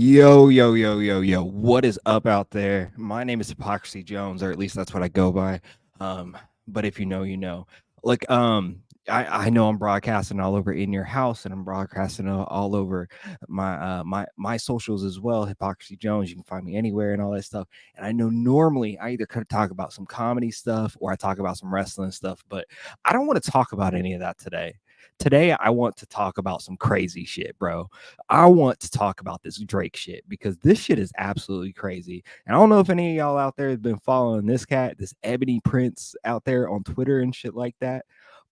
Yo, yo, yo, yo, yo. What is up out there? My name is Hypocrisy Jones, or at least that's what I go by. But if you know, you know. Like, I know I'm broadcasting all over in your house, and I'm broadcasting all over my socials as well. Hypocrisy Jones. You can find me anywhere and all that stuff. And I know normally I either could talk about some comedy stuff or I talk about some wrestling stuff, but I don't want to talk about any of that today. Today, I want to talk about some crazy shit, bro. I want to talk about this Drake shit because this shit is absolutely crazy. And I don't know if any of y'all out there has been following this cat, this Ebony Prince out there on Twitter and shit like that.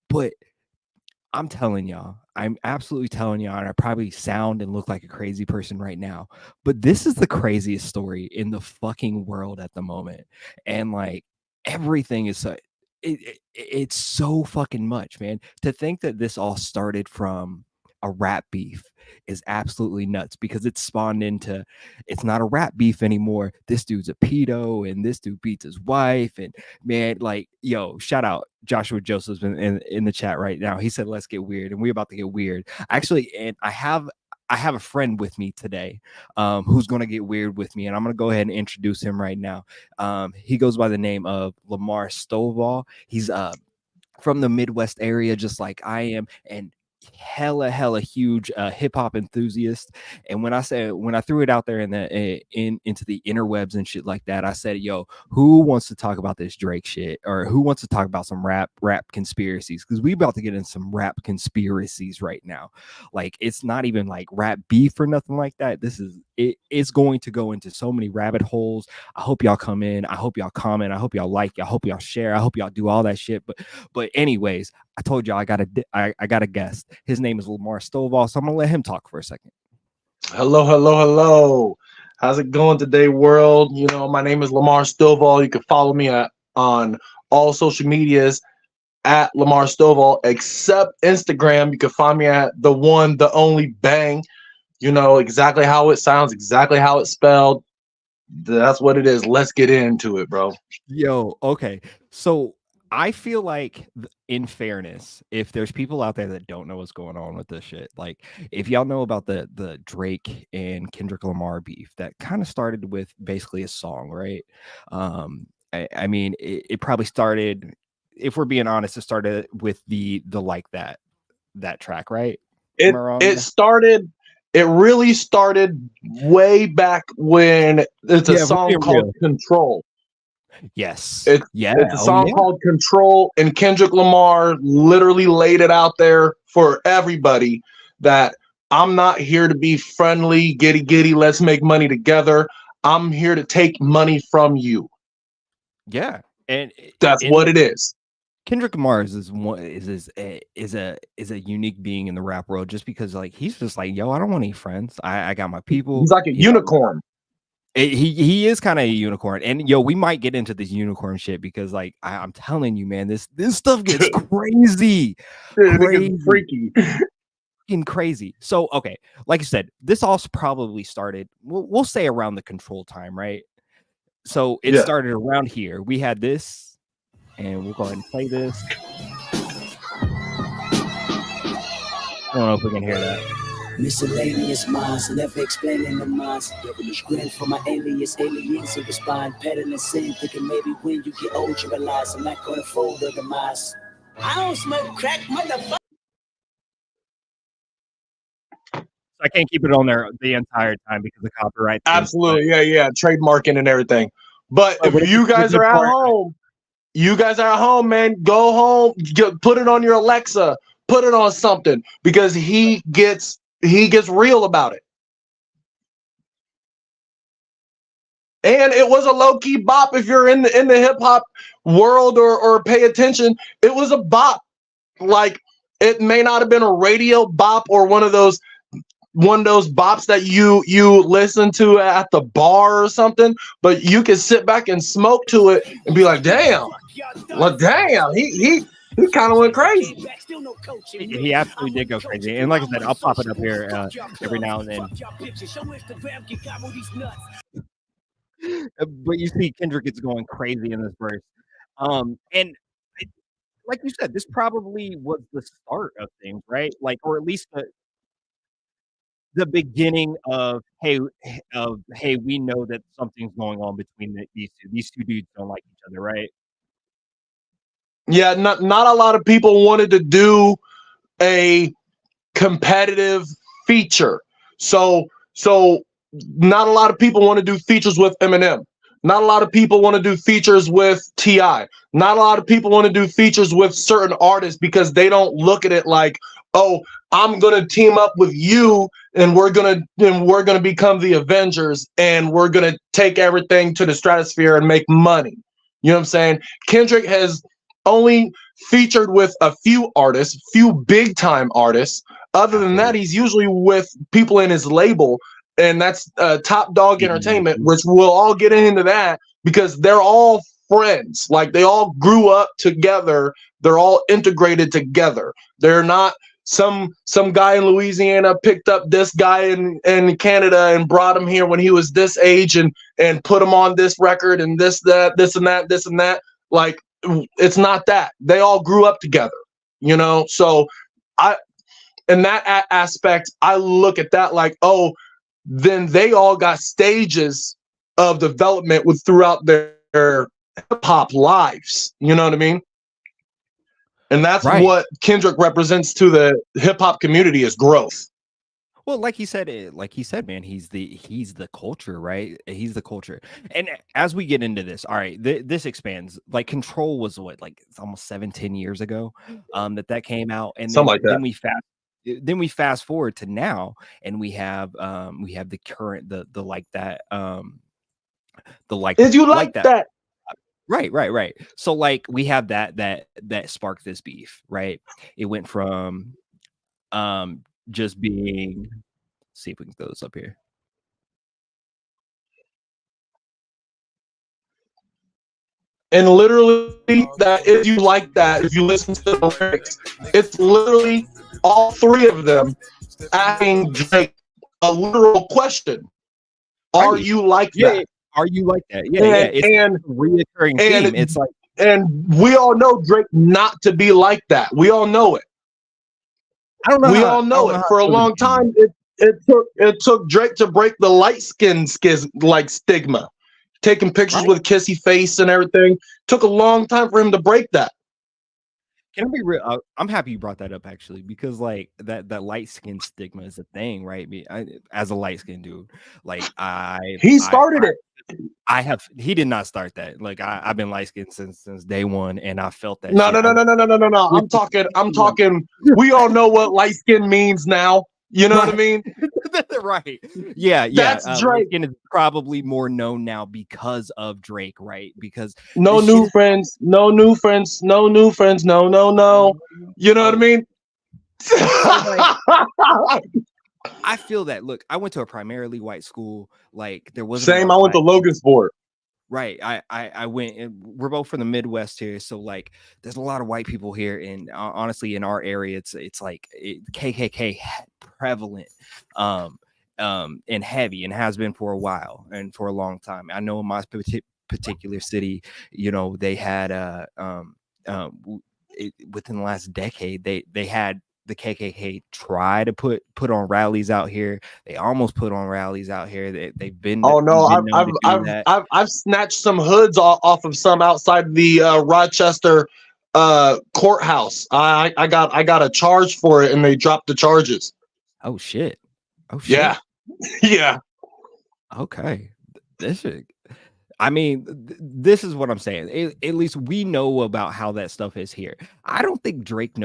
But I'm telling y'all, I'm absolutely telling y'all, and I probably sound and look like a crazy person right now, but this is the craziest story in the fucking world at the moment. And like everything is so it's so fucking much, man. To think that this all started from a rap beef is absolutely nuts because it's spawned into it's not a rap beef anymore. This dude's a pedo and this dude beats his wife. And man, like, yo, shout out Joshua Joseph's in the chat right now. He said, let's get weird. And we're about to get weird. Actually, and I have a friend with me today who's going to get weird with me. And I'm going to go ahead and introduce him right now. He goes by the name of Lamar Stovall. He's from the Midwest area, just like I am. And hella huge hip hop enthusiast. And when I threw it out there into the interwebs and shit like that, I said, yo, who wants to talk about this Drake shit, or who wants to talk about some rap conspiracies? Because we about to get in some rap conspiracies right now. Like, it's not even like rap beef or nothing like that. It's going to go into so many rabbit holes. I hope y'all come in. I hope y'all comment. I hope y'all like. I hope y'all share. I hope y'all do all that shit. But anyways, I told y'all I got a guest. His name is Lamar Stovall, so I'm gonna let him talk for a second. Hello. How's it going today, world? My name is Lamar Stovall. You can follow me on all social medias at Lamar Stovall, except Instagram. You can find me at the one, the only Bang. You know exactly how it sounds, exactly how it's spelled. That's what it is. Let's get into it, bro. Yo, okay. So I feel like, in fairness, if there's people out there that don't know what's going on with this shit, like if y'all know about the Drake and Kendrick Lamar beef that kind of started with basically a song, right? I mean, it probably started, if we're being honest, it started with the like that track, right? Am It I wrong? it started. It really started way back when it's a Yeah, if we're song being called real. "Control." Yes. It's Yeah. it's a Oh song yeah. called "Control," and Kendrick Lamar literally laid it out there for everybody that I'm not here to be friendly, giddy, let's make money together. I'm here to take money from you. Yeah. And That's in what it is. Kendrick Lamar is a unique being in the rap world just because, like, he's just like, yo, I don't want any friends. I got my people. He's like a unicorn. He is kind of a unicorn. And yo, we might get into this unicorn shit because, like, I'm telling you, man, this stuff gets crazy. It gets Crazy. freaky. Fucking crazy. So okay, like I said, this all probably started, we'll say, around the Control time, right? So it Yeah. started around here. We had this, and we'll go ahead and play this. I don't know if we can hear that. Miscellaneous minds, never explaining the minds. Devilish grin for my aliens who respond, peddling sin, thinking maybe when you get old you realize I'm not gonna fold or demise. I don't smoke crack, motherfucker. So I can't keep it on there the entire time because of copyright things. Absolutely. Yeah. Trademarking and everything. But if But you guys the are at part, home, man, go home, put it on your Alexa, put it on something because he gets real about it. And it was a low-key bop if you're in the hip hop world or pay attention. It was a bop. Like, it may not have been a radio bop or one of those bops that you listen to at the bar or something, but you can sit back and smoke to it and be like, damn, he kind of went crazy. he absolutely did go crazy. And like I said, I'll pop it up here every now and then. But you see, Kendrick is going crazy in this verse. And it, like you said, this probably was the start of things, right? Like, or at least the beginning of hey, we know that something's going on between these two. These two dudes don't like each other, right? Yeah, not a lot of people wanted to do a competitive feature. So not a lot of people want to do features with Eminem. Not a lot of people want to do features with Ti. Not a lot of people want to do features with certain artists because they don't look at it like, oh, I'm gonna team up with you and we're gonna become the Avengers and we're gonna take everything to the stratosphere and make money. You know what I'm saying? Kendrick has only featured with a few artists, few big time artists. Other than that, Absolutely. he's usually with people in his label, and that's Top Dog Entertainment, Mhm. which we'll all get into that because they're all friends. Like they all grew up together. They're all integrated together. They're not some guy in Louisiana picked up this guy in Canada and brought him here when he was this age and put him on this record and this and that. Like it's not that. They all grew up together, you know? So I in that aspect, I look at that like, oh, then they all got stages of development with throughout their hip hop lives. You know what I mean? And that's Right. what Kendrick represents to the hip hop community is growth. Well, like he said, man, he's the culture, right? He's the culture. And as we get into this, all right, this expands. Like Control was what, like it's almost 7-10 years ago, that came out, and Something like that. then we fast forward to now, and we have the current the like that the Is you like like that. that? Right. So like we have that sparked this beef, right? It went from just being, see if we can throw this up here. And literally, that is you like that. If you listen to the lyrics, it's literally all three of them asking Drake a literal question: Are Right. you like Yeah. that? Are you like that? Yeah. And It's and a reoccurring theme. and It's like, and we all know Drake not to be like that. We all know it. We all I know don't know it. how For a I feel long about time, it took Drake to break the light skin like stigma. Taking pictures right. with kissy face and everything took a long time for him to break that. Can I be real? I'm happy you brought that up actually, because like that light skin stigma is a thing, right? As a light skinned dude, like He started it. I have, he did not start that. Like I've been light skinned since day one, and I felt that No, shit. no, no, no, no, no, no, no, no. With I'm talking. I'm the- talking. We all know what light skin means now. You know what I right. mean? Right. Yeah. That's Light Drake. skin is probably more known now because of Drake, right? Because No this shit new is friends. No new friends. No new friends. No, no, no. You know what I oh, mean? so like I feel that. Look, I went to a primarily white school. Like there wasn't a lot Same. of I went to black. Logansport. Right. I went, and we're both from the Midwest here. So like there's a lot of white people here. And honestly, in our area, it's like KKK prevalent, and heavy, and has been for a while and for a long time. I know in my particular city, you know, they had within the last decade, they had the KKK try to put on rallies out here. They almost put on rallies out here. They've Oh no, been known to do that. I've snatched some hoods off of some outside the Rochester courthouse. I got a charge for it, and they dropped the charges. Oh shit. Oh Yeah, shit. yeah. Okay. This is, I mean, this is what I'm saying. At least we know about how that stuff is here. I don't think Drake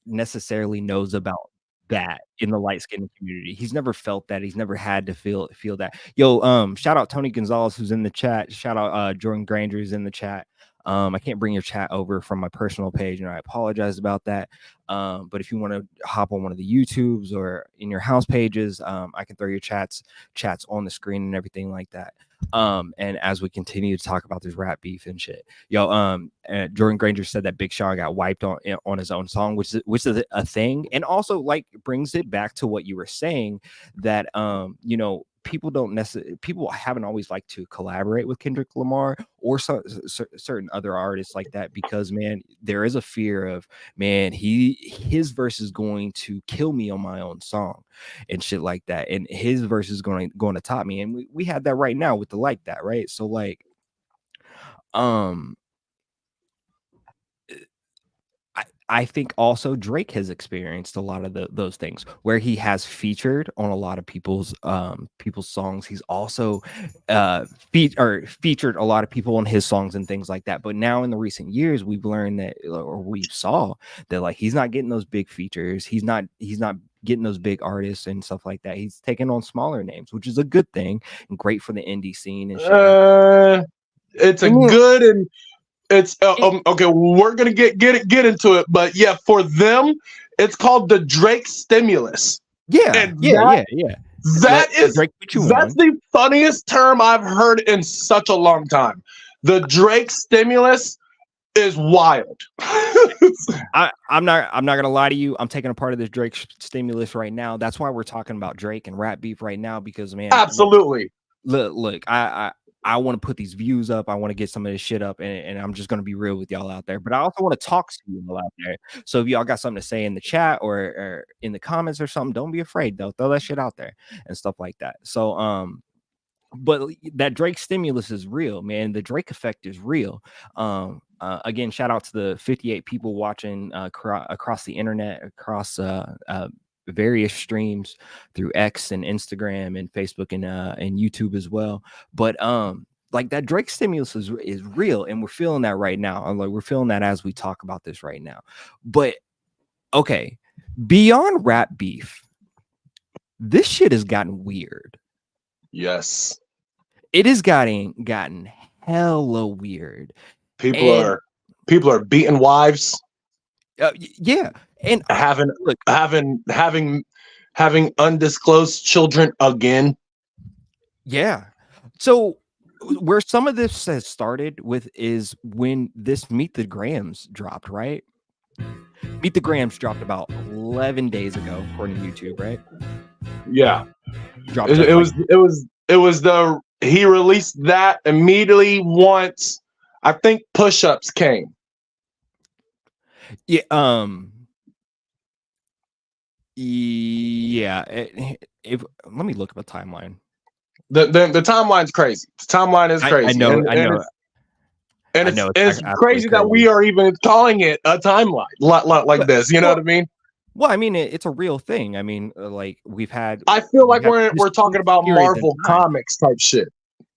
necessarily knows about that in the light skinned community. He's never felt that. He's never had to feel that. Yo, shout out Tony Gonzalez who's in the chat. Shout out Jordan Granger who's in the chat. I can't bring your chat over from my personal page, and I apologize about that. But if you want to hop on one of the YouTubes or in your house pages, I can throw your chats on the screen and everything like that. And as we continue to talk about this rap beef and shit, yo, Jordan Granger said that Big Sean got wiped on his own song, which is a thing, and also like brings it back to what you were saying, that you know, people don't necessarily, people haven't always liked to collaborate with Kendrick Lamar or certain other artists like that, because man, there is a fear of, man, his verse is going to kill me on my own song and shit like that, and his verse is going to top me, and we had that right now with the Like That, right? So like, I think also Drake has experienced a lot of those things where he has featured on a lot of people's songs. He's also featured a lot of people on his songs and things like that. But now in the recent years, we've learned that, or we saw that, like, he's not getting those big features. He's not getting those big artists and stuff like that. He's taking on smaller names, which is a good thing and great for the indie scene and shit. It's a good and it's okay. We're gonna get into it, but yeah, for them, it's called the Drake stimulus. Yeah. That's the funniest term I've heard in such a long time. The Drake stimulus is wild. I'm not gonna lie to you. I'm taking a part of this Drake stimulus right now. That's why we're talking about Drake and rap beef right now, because man, absolutely. Look, I want to put these views up. I want to get some of this shit up, and I'm just going to be real with y'all out there. But I also want to talk to you all out there. So if y'all got something to say in the chat or in the comments or something, don't be afraid, though. Throw that shit out there and stuff like that. So, but that Drake stimulus is real, man. The Drake effect is real. Again, shout out to the 58 people watching across the internet, across various streams through X and Instagram and Facebook and YouTube as well. But like, that Drake stimulus is real, and we're feeling that right now. And like, we're feeling that as we talk about this right now. But okay, beyond rap beef, this shit has gotten weird. Yes, it has gotten hella weird. People are beating wives. Yeah, and having undisclosed children again. Yeah. So where some of this has started with is when this Meet the Grams dropped, right? Meet the Grams dropped about 11 days ago, according to YouTube, right? Yeah. It was he released that immediately once I think push-ups came. Yeah. Yeah. Let me look at the timeline. The timeline's crazy. The timeline is crazy. I know. It's crazy that we are even calling it a timeline like this. You know what I mean? Well, I mean, it's a real thing. I mean, like, we've had. I feel like we're talking about Marvel Comics type shit.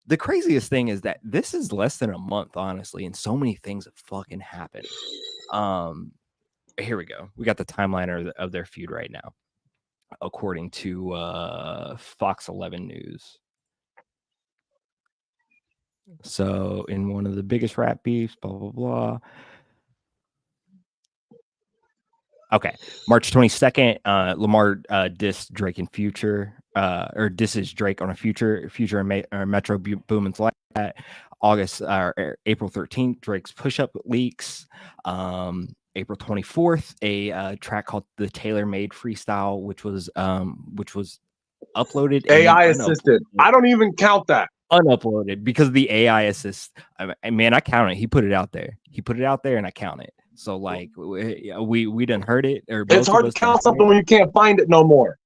The craziest thing is that this is less than a month, honestly, and so many things have fucking happened. Here we go. We got the timeline of their feud right now, according to Fox 11 News. So, in one of the biggest rap beefs, blah blah blah. Okay, March 22nd, Lamar dissed Drake and Future, or disses Drake on a Future and Metro Boomin's Like That. April 13th, Drake's Push Up leaks. April 24th, a track called The Tailor Made Freestyle, which was uploaded AI assisted. I don't even count that. Unuploaded because the AI assist. Man, I count it. He put it out there. And I count it. So like, we done heard it. Or it's hard to count something when you can't find it no more.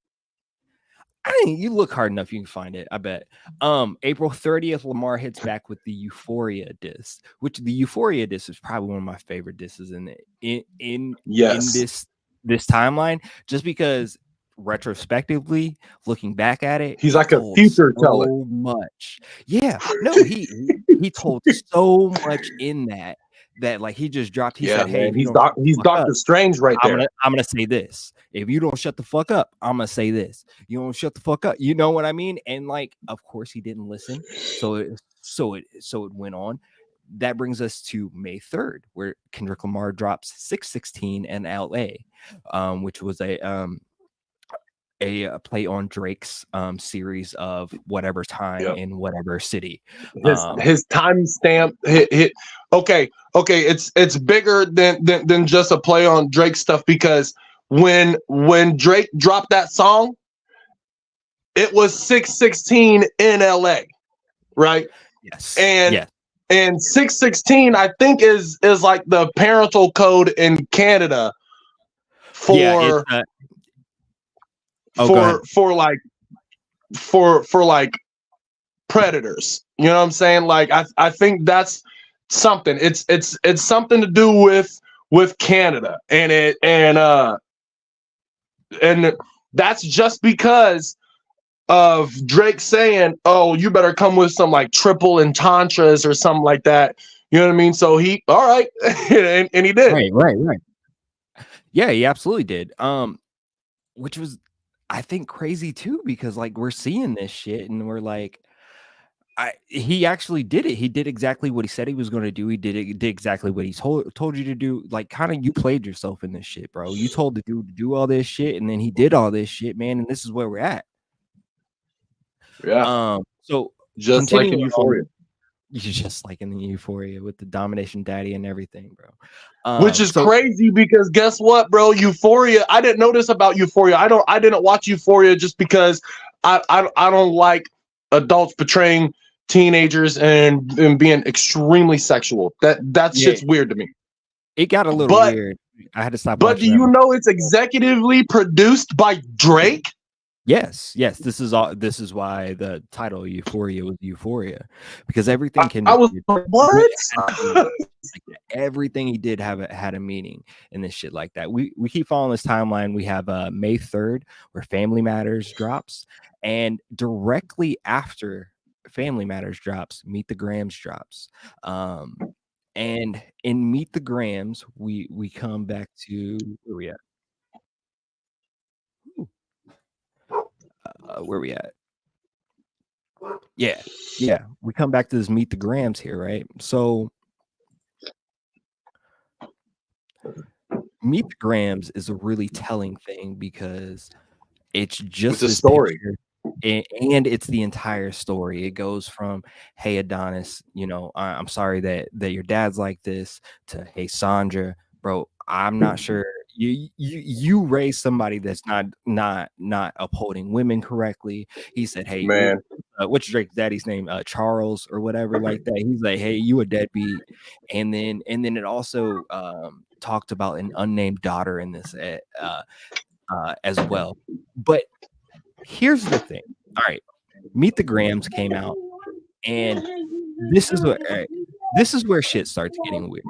I mean, you look hard enough, you can find it. I bet. April 30th, Lamar hits back with the Euphoria diss, which the Euphoria diss is probably one of my favorite disses in this timeline, just because retrospectively looking back at it, he's like a future teller. So much. Yeah. No, he told so much in that like he just dropped. He said, "Hey, he's Dr. Strange right there. I'm gonna say this. If you don't shut the fuck up, I'm gonna say this. You don't shut the fuck up. You know what I mean?" And like, of course, he didn't listen. So it went on. That brings us to May 3rd, where Kendrick Lamar drops 616 in L.A., which was a play on Drake's series of whatever time in whatever city. His timestamp hit. Okay, it's bigger than just a play on Drake stuff, because when Drake dropped that song, it was 616 in LA, right? Yes. And yes. and 616 I think is like the parental code in Canada for Yeah, go ahead. for like predators. You know what I'm saying? Like I think that's something. It's something to do with Canada, and that's just because of Drake saying, "Oh, you better come with some like triple entendres or something like that." You know what I mean? So he, all right, and he did. Right. Yeah, he absolutely did. Which was, I think, crazy too, because like we're seeing this shit and we're like, he actually did it. He did exactly what he said he was going to do. He did exactly what he told you to do. Like, kind of, you played yourself in this shit, bro. You told the dude to do all this shit, and then he did all this shit, man. And this is where we're at. Yeah. So Just like in Euphoria. Just like in the Euphoria with the domination daddy and everything, bro. Which is crazy because guess what, bro? Euphoria. I didn't know this about Euphoria. I didn't watch Euphoria just because I don't like adults portraying teenagers and being extremely sexual. That shit's weird to me. It got a little weird. I had to stop. But do you know it's executively produced by Drake? Yes. This is why the title Euphoria was Euphoria, because everything can. I was like, what? Everything he did had a meaning in this shit like that. We keep following this timeline. We have May 3rd where Family Matters drops, and directly after Family Matters drops, Meet the Grams drops. And in Meet the Grams, we come back to where we at. Where we at? Yeah. We come back to this Meet the Grams here, right? So Meet the Grams is a really telling thing because it's just a story. And it's the entire story. It goes from, hey Adonis, you know, I'm sorry that your dad's like this, to hey Sandra, bro, I'm not sure you raised somebody that's not upholding women correctly. He said, hey man, what's Drake's daddy's name, Charles or whatever like that. He's like, hey, you a deadbeat. And then it also talked about an unnamed daughter in this as well. But here's the thing. All right, Meet the Grams came out, and this is where shit starts getting weird.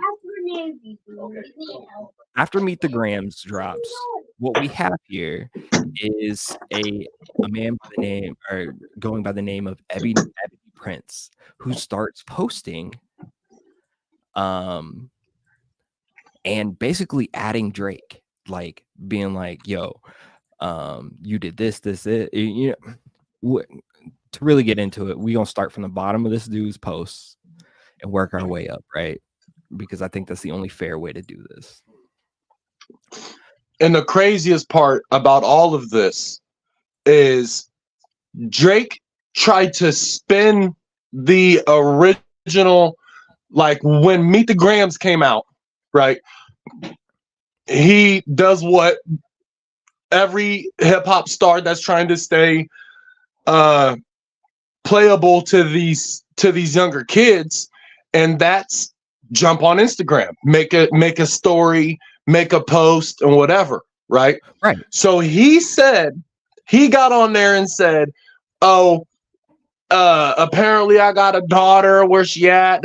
After Meet the Grams drops, what we have here is a man by the name, or going by the name of Ebony Prince, who starts posting and basically adding Drake, like being like, yo, you did this, you know. To really get into it, we gonna start from the bottom of this dude's posts and work our way up, right? Because I think that's the only fair way to do this. And the craziest part about all of this is Drake tried to spin the original, like when Meet the Grams came out, right? He does what every hip hop star that's trying to stay playable to these younger kids, and that's jump on Instagram, make a story, make a post, and whatever, right? So he got on there and said, oh, apparently I got a daughter, where she at,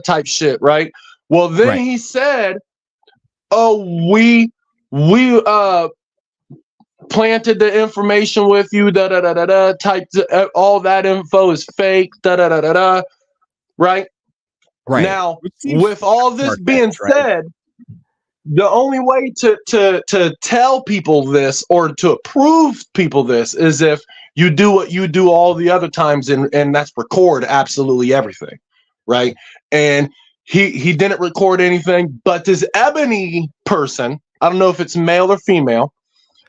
type shit, right? Well, then he said, oh, we planted the information with you, type, all that info is fake, right? Now, with all this being said, the only way to tell people this, or to prove people this, is if you do what you do all the other times, and that's record absolutely everything, right? And he didn't record anything, but this Ebony person, I don't know if it's male or female,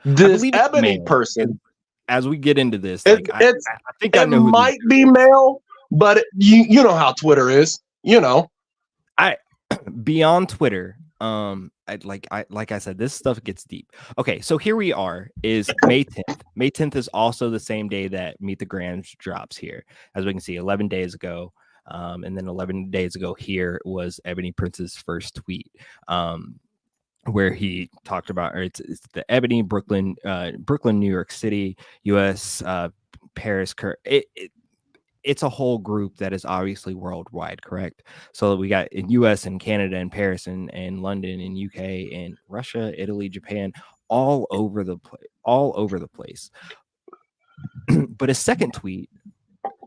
this Ebony person, as we get into this, I think it might be male, but you know how Twitter is, you know. Beyond Twitter, Like I said, this stuff gets deep. Okay, so here we are is May 10th. May 10th is also the same day that Meet the Grams drops here, as we can see 11 days ago. And then 11 days ago here was Ebony Prince's first tweet, where he talked about, or it's the Ebony Brooklyn, New York City, U.S., Paris. It's a whole group that is obviously worldwide, correct? So we got in US and Canada and Paris and London and UK and Russia, Italy, Japan, all over the place. But his second tweet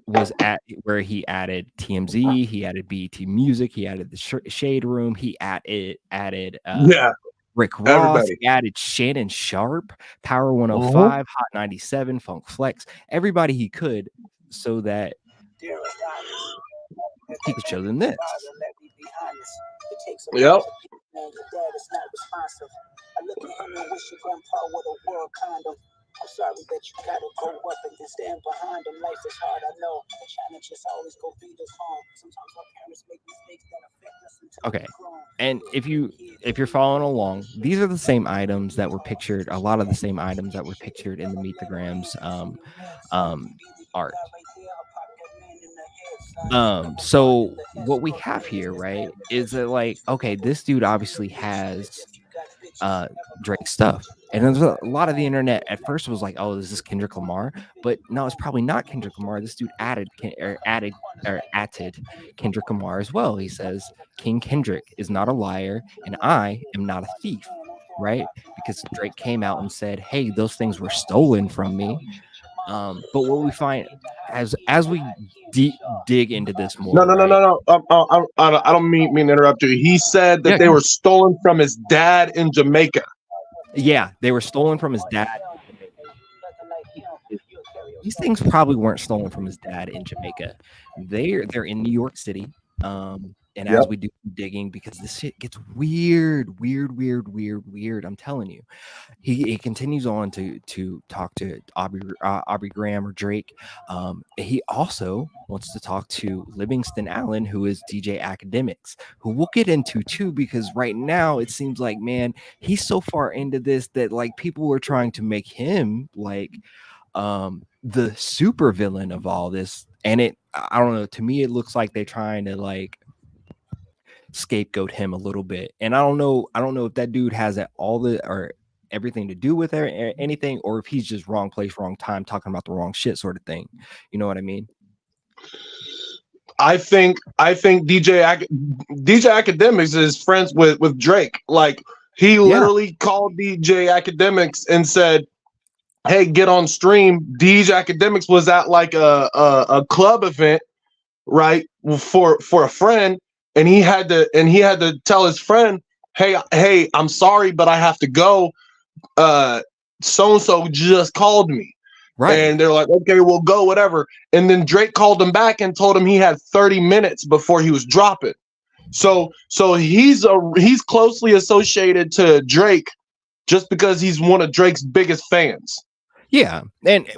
was at where he added TMZ, he added BET Music, he added the Shade Room, he added Rick Ross, everybody. He added Shannon Sharp, Power 105, Hot 97, Funk Flex, everybody he could, so that he could show them this. Yep. I'm sorry that you gotta go up and then stand behind them. Life is hard, I know. The challenges always go beat us home. Sometimes our parents make mistakes that affect us. Okay, and if you're following along, these are the same items that were pictured. A lot of the same items that were pictured in the Meet the Grams art. So what we have here, right, is that like, okay, this dude obviously has Drake stuff. And there's a lot of the internet at first was like, oh, is this Kendrick Lamar? But no, it's probably not Kendrick Lamar. This dude added Kendrick Lamar as well. He says, King Kendrick is not a liar, and I am not a thief, right? Because Drake came out and said, hey, those things were stolen from me. But what we find as we dig into this more, no. I don't mean to interrupt you. He said that they were stolen from his dad in Jamaica. Yeah, they were stolen from his dad. These things probably weren't stolen from his dad in Jamaica. They're in New York City. And as we do digging, because this shit gets weird. I'm telling you, he continues on to talk to Aubrey Graham or Drake. He also wants to talk to Livingston Allen, who is DJ Akademiks, who we'll get into too, because right now it seems like, man, he's so far into this that like people were trying to make him like the super villain of all this. And I don't know, to me it looks like they're trying to like scapegoat him a little bit, and I don't know if that dude has everything to do with anything, or if he's just wrong place, wrong time, talking about the wrong shit sort of thing. You know what I mean? I think DJ Akademiks is friends with Drake. Like he literally called DJ Akademiks and said, hey, get on stream. DJ Akademiks was at like a club event, right, for a friend. And he had to tell his friend, hey, I'm sorry, but I have to go. So-and-so just called me. Right. And they're like, okay, we'll go, whatever. And then Drake called him back and told him he had 30 minutes before he was dropping. So he's closely associated to Drake just because he's one of Drake's biggest fans. Yeah, and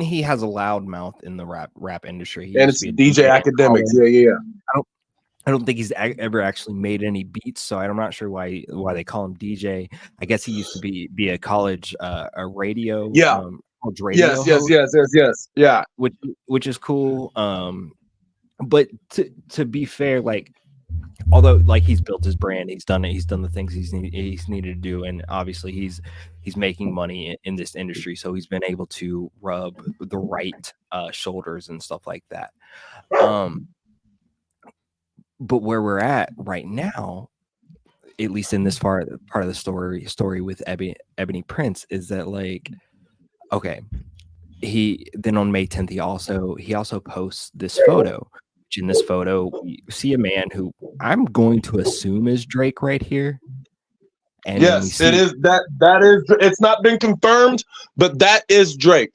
he has a loud mouth in the rap industry. And it's DJ Akademiks. Yeah. I don't think he's ever actually made any beats, so I'm not sure why they call him DJ. I guess he used to be a college a radio. Yeah. Radio yes. Yeah. Which is cool. But to be fair, like, although like he's built his brand, he's done the things he's needed to do, and obviously he's making money in this industry, so he's been able to rub the right shoulders and stuff like that. But where we're at right now, at least in this part of the story with Ebony Prince, is that like, okay, he then on May 10th he also posts this photo. Which in this photo, we see a man who I'm going to assume is Drake right here. And yes, it is. That is. It's not been confirmed, but that is Drake.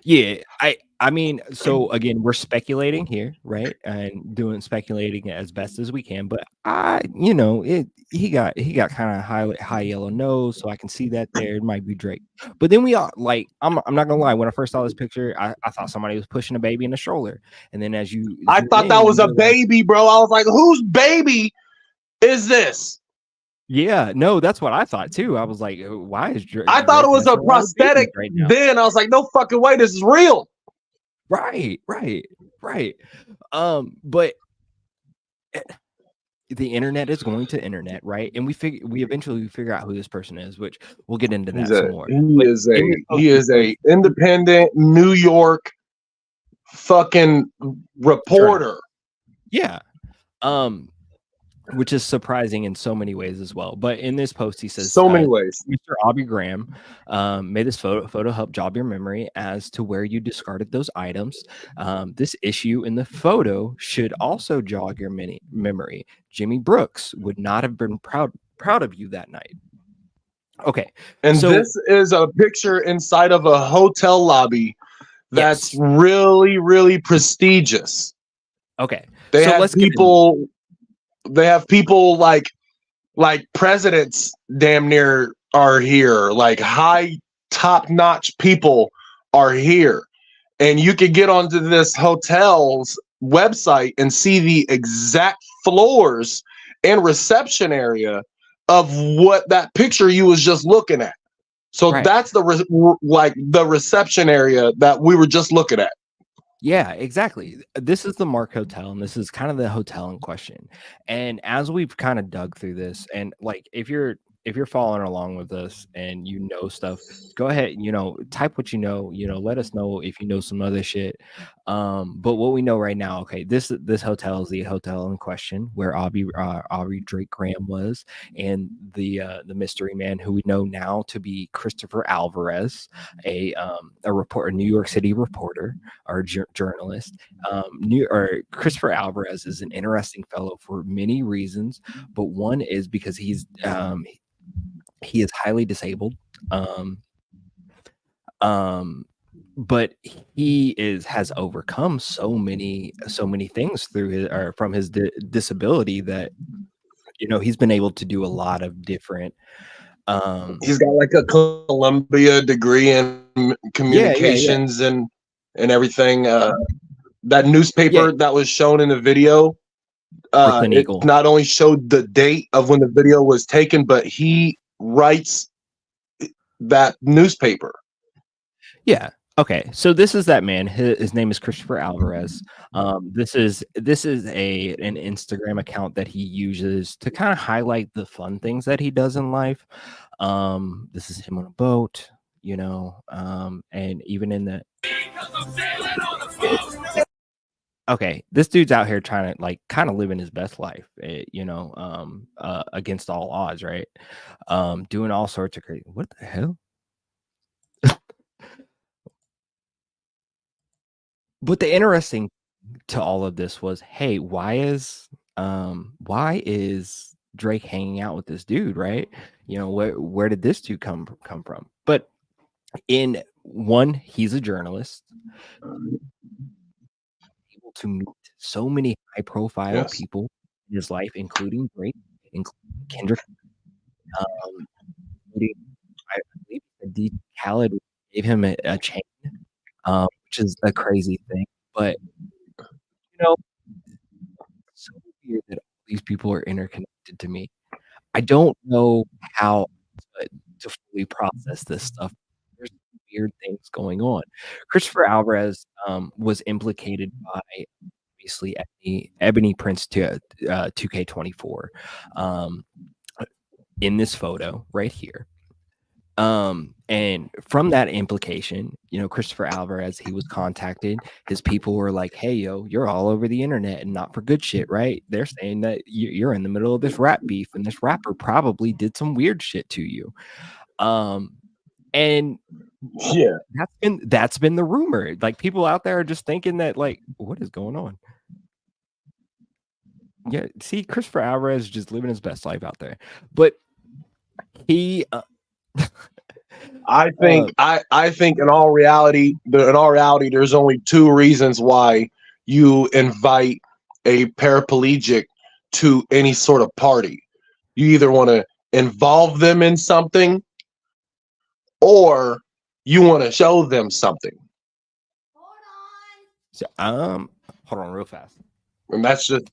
Yeah, I mean, so again, we're speculating here, right? And speculating as best as we can. But he got kind of high yellow nose, so I can see that there. It might be Drake. But then we all like, I'm not gonna lie. When I first saw this picture, I thought somebody was pushing a baby in a stroller. And then I thought that was a baby, bro. I was like, whose baby is this? Yeah, no, that's what I thought too. I was like, why is I thought it Drake was a messing around with babies prosthetic right now? then. I was like, no fucking way, this is real. Right, right, right. But the internet is going to internet, right? And we eventually figure out who this person is, which we'll get into that some more. But in this post, He he is says a independent New York fucking journalist. reporter. Yeah. Um, which is surprising in so many ways as well. But in this post, he says, So many ways. Mr. Aubrey Graham, may this photo help jog your memory as to where you discarded those items. This issue in the photo should also jog your memory. Jimmy Brooks would not have been proud of you that night. Okay, And so this is a picture inside of a hotel lobby that's yes, really, really prestigious. okay, They so have let's get into people, they have people like presidents damn near are here, like high top-notch people are here. And you could get onto this hotel's website and see the exact floors and reception area of what that picture you was just looking at. So right. that's like the reception area that we were just looking at. Yeah, exactly. This is the Mark Hotel, and this is kind of the hotel in question. And as we've kind of dug through this, and like if you're following along with us and you know stuff, go ahead, type what let us know if you know some other shit. But what we know right now, okay, this hotel is the hotel in question where Aubrey Drake Graham was, and the mystery man who we know now to be Christopher Alvarez, a reporter, New York City reporter our journalist. Christopher Alvarez is an interesting fellow for many reasons, but one is because he is highly disabled. Um, um, but has overcome so many things through his or from his disability that he's been able to do a lot of different He's got like a Columbia degree in yeah communications and everything. That yeah newspaper that was shown in the video, Brooklyn it Eagle. not only showed the date of when the video was taken, but he writes that newspaper. Yeah. Okay. So this is that man. His name is Christopher Alvarez. This is an Instagram account that he uses to kind of highlight the fun things that he does in life. This is him on a boat, and even in the okay, this dude's out here trying to like kind of living his best life, against all odds, right? Doing all sorts of crazy. What the hell? But the interesting to all of this was, hey, why is Drake hanging out with this dude, right? Where did this dude come from? But in one, he's a journalist, able to meet so many high profile Yes. people in his life, including Drake, including Kendrick, um, including I believe D Khaled gave him a chain, which is a crazy thing. But you know, so weird that all these people are interconnected to me. I don't know how to fully process this stuff. There's weird things going on. Christopher Alvarez was implicated by obviously Ebony Prince to 2K24 um, in this photo right here. And from that implication, Christopher Alvarez, he was contacted. His people were like, "Hey, yo, you're all over the internet and not for good shit, right? They're saying that you're in the middle of this rap beef, and this rapper probably did some weird shit to you." And Yeah. that's been the rumor. Like people out there are just thinking that, like, what is going on? Yeah, see, Christopher Alvarez is just living his best life out there, but he. I think in all reality, there's only two reasons why you invite a paraplegic to any sort of party. You either want to involve them in something or you want to show them something. So, hold on real fast. And that's just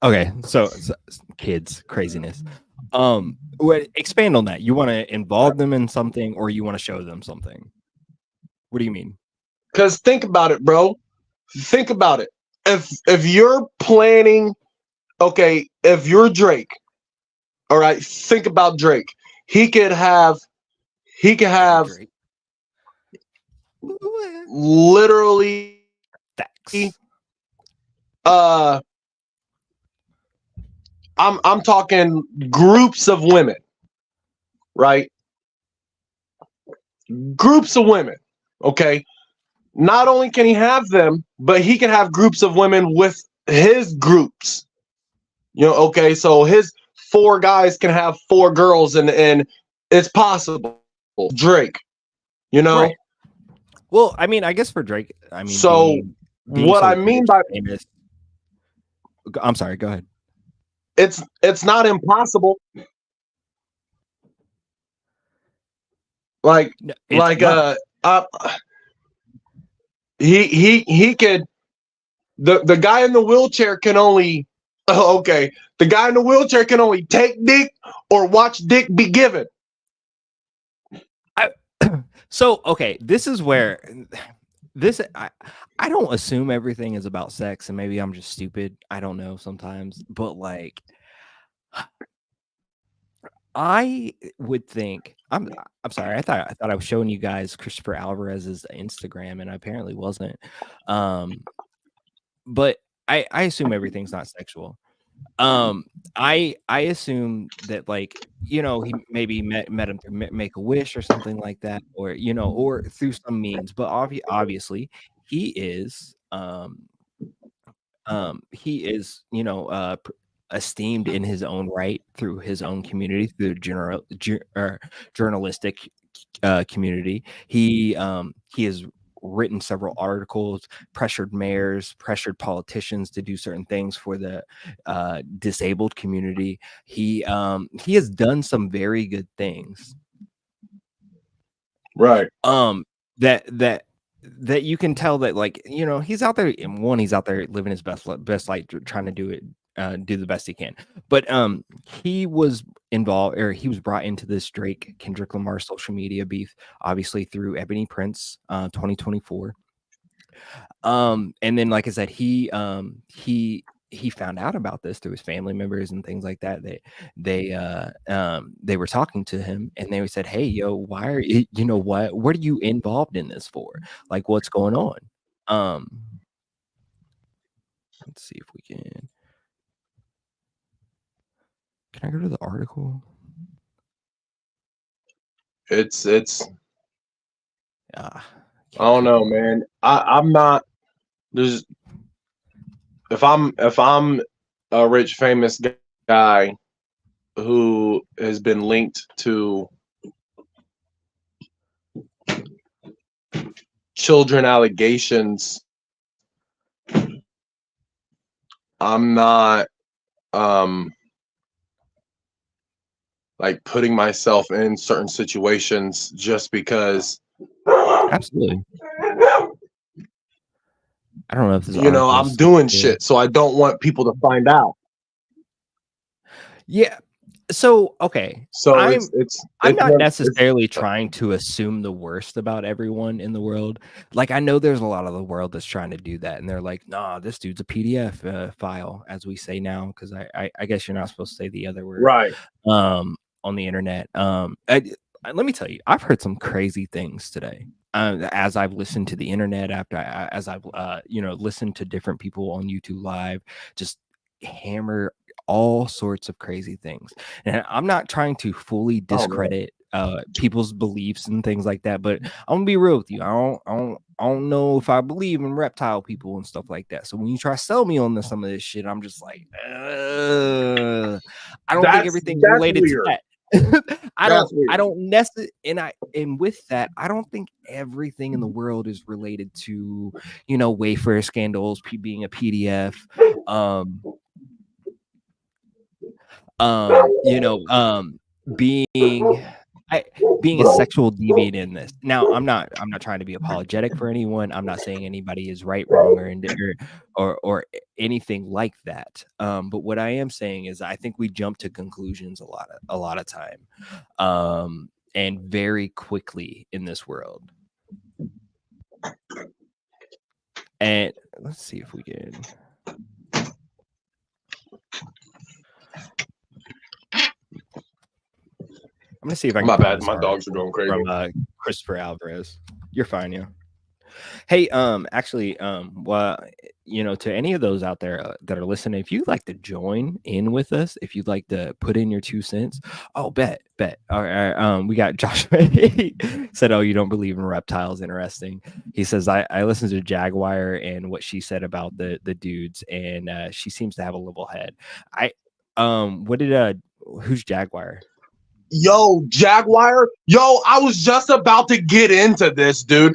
Okay, so kids craziness. Expand on that. You want to involve them in something, or you want to show them something? What do you mean? Because think about it, bro. Think about it. If you're planning, okay, if you're Drake, all right, think about Drake. He could have Drake. literally Facts. I'm talking groups of women, right? Groups of women, okay? Not only can he have them, but he can have groups of women with his groups. You know, okay, so his 4 guys can have 4 girls, and it's possible. Drake, you know? Right. Well, I mean, I guess for Drake, I mean, So being what so I mean rich, by famous. I'm sorry, go ahead. it's not impossible. Like No, it's not. he could, the guy in the wheelchair can only okay, the guy in the wheelchair can only take dick or watch dick be given. So okay, this is where I don't assume everything is about sex, and maybe I'm just stupid. I don't know sometimes, but like I would think I'm sorry. I thought I was showing you guys Christopher Alvarez's Instagram, and I apparently wasn't. But I assume everything's not sexual. I assume that, like, you know, he maybe met him through Make a Wish or something like that, or you know, or through some means. But obviously, he is you know, esteemed in his own right through his own community, through journalistic community. He has written several articles, pressured mayors, pressured politicians to do certain things for the disabled community. He has done some very good things. Right. That you can tell that, like, you know, he's out there, and one, he's out there living his best life, trying to do the best he can. But he was involved, or he was brought into this Drake Kendrick Lamar social media beef, obviously through Ebony Prince 2024. And then, like I said, he found out about this through his family members and things like that. They were talking to him, and they said, "Hey, yo, why are you, you know what are you involved in this for? Like, what's going on?" Let's see if we can. Can I go to the article? It's Ah, I don't know, man. I'm not, there's, if I'm a rich famous guy who has been linked to children allegations, I'm not like putting myself in certain situations just because, absolutely. I don't know if this you know, I'm doing shit, so I don't want people to find out. Yeah. So okay, So I'm not it's necessarily trying to assume the worst about everyone in the world. Like, I know there's a lot of the world that's trying to do that, and they're like, "Nah, this dude's a PDF file," as we say now, because I guess you're not supposed to say the other word, right. on the internet. Let me tell you, I've heard some crazy things today. As I've listened to the internet, as I've you know, listened to different people on YouTube Live, just hammer all sorts of crazy things. And I'm not trying to fully discredit people's beliefs and things like that, but I'm gonna be real with you. I don't know if I believe in reptile people and stuff like that. So when you try to sell me on some of this shit, I'm just like, I don't think everything's related weird. to that. I don't necessarily, and with that, I don't think everything in the world is related to, you know, Wayfair scandals, being a PDF, you know, being, being a Bro. sexual deviant in this. Now, I'm not trying to be apologetic for anyone. I'm not saying anybody is right, wrong, or anything like that. But what I am saying is, I think we jump to conclusions a lot of time, and very quickly in this world. And let's see if we can. I'm gonna see if I can. My find bad. this My dogs article are going crazy. from Christopher Alvarez. You're fine, yeah. Hey, actually, well, to any of those out there that are listening, if you'd like to join in with us, if you'd like to put in your 2 cents, oh, bet. All right, we got Joshua. He said, "Oh, you don't believe in reptiles? Interesting." He says, "I listened to Jaguar and what she said about the dudes, and she seems to have a level head." Who's Jaguar? Yo, Jaguar. Yo, I was just about to get into this, dude.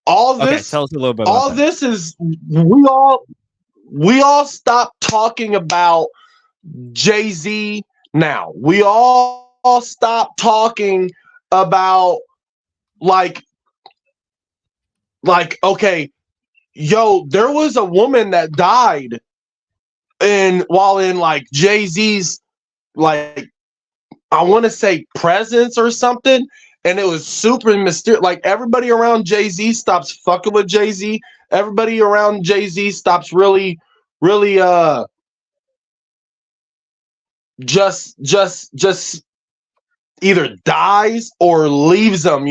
All Okay, this, tell us a little bit all about that. this is we all stopped talking about Jay-Z now. We all stopped talking about like okay, yo, there was a woman that died while in like Jay-Z's like I want to say presence or something, and it was super mysterious. Like everybody around Jay-Z stops fucking with Jay-Z. Everybody around Jay-Z stops really just either dies or leaves them,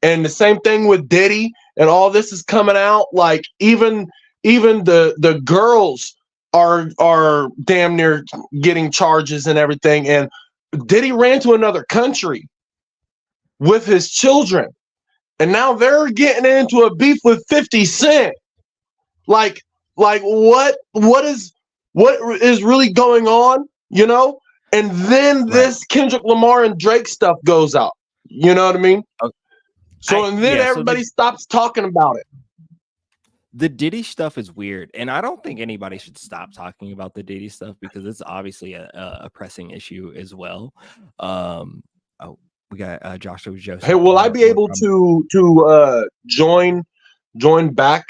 And the same thing with Diddy, and all this is coming out. Like even the girls are damn near getting charges and everything. And Diddy ran to another country with his children, and now they're getting into a beef with 50 Cent. Like what is really going on, And then this Kendrick Lamar and Drake stuff goes out. You know what I mean? So everybody stops talking about it. The Diddy stuff is weird, and I don't think anybody should stop talking about the Diddy stuff because it's obviously a pressing issue as well. We got Joshua Joseph. Hey, will I be able to join back?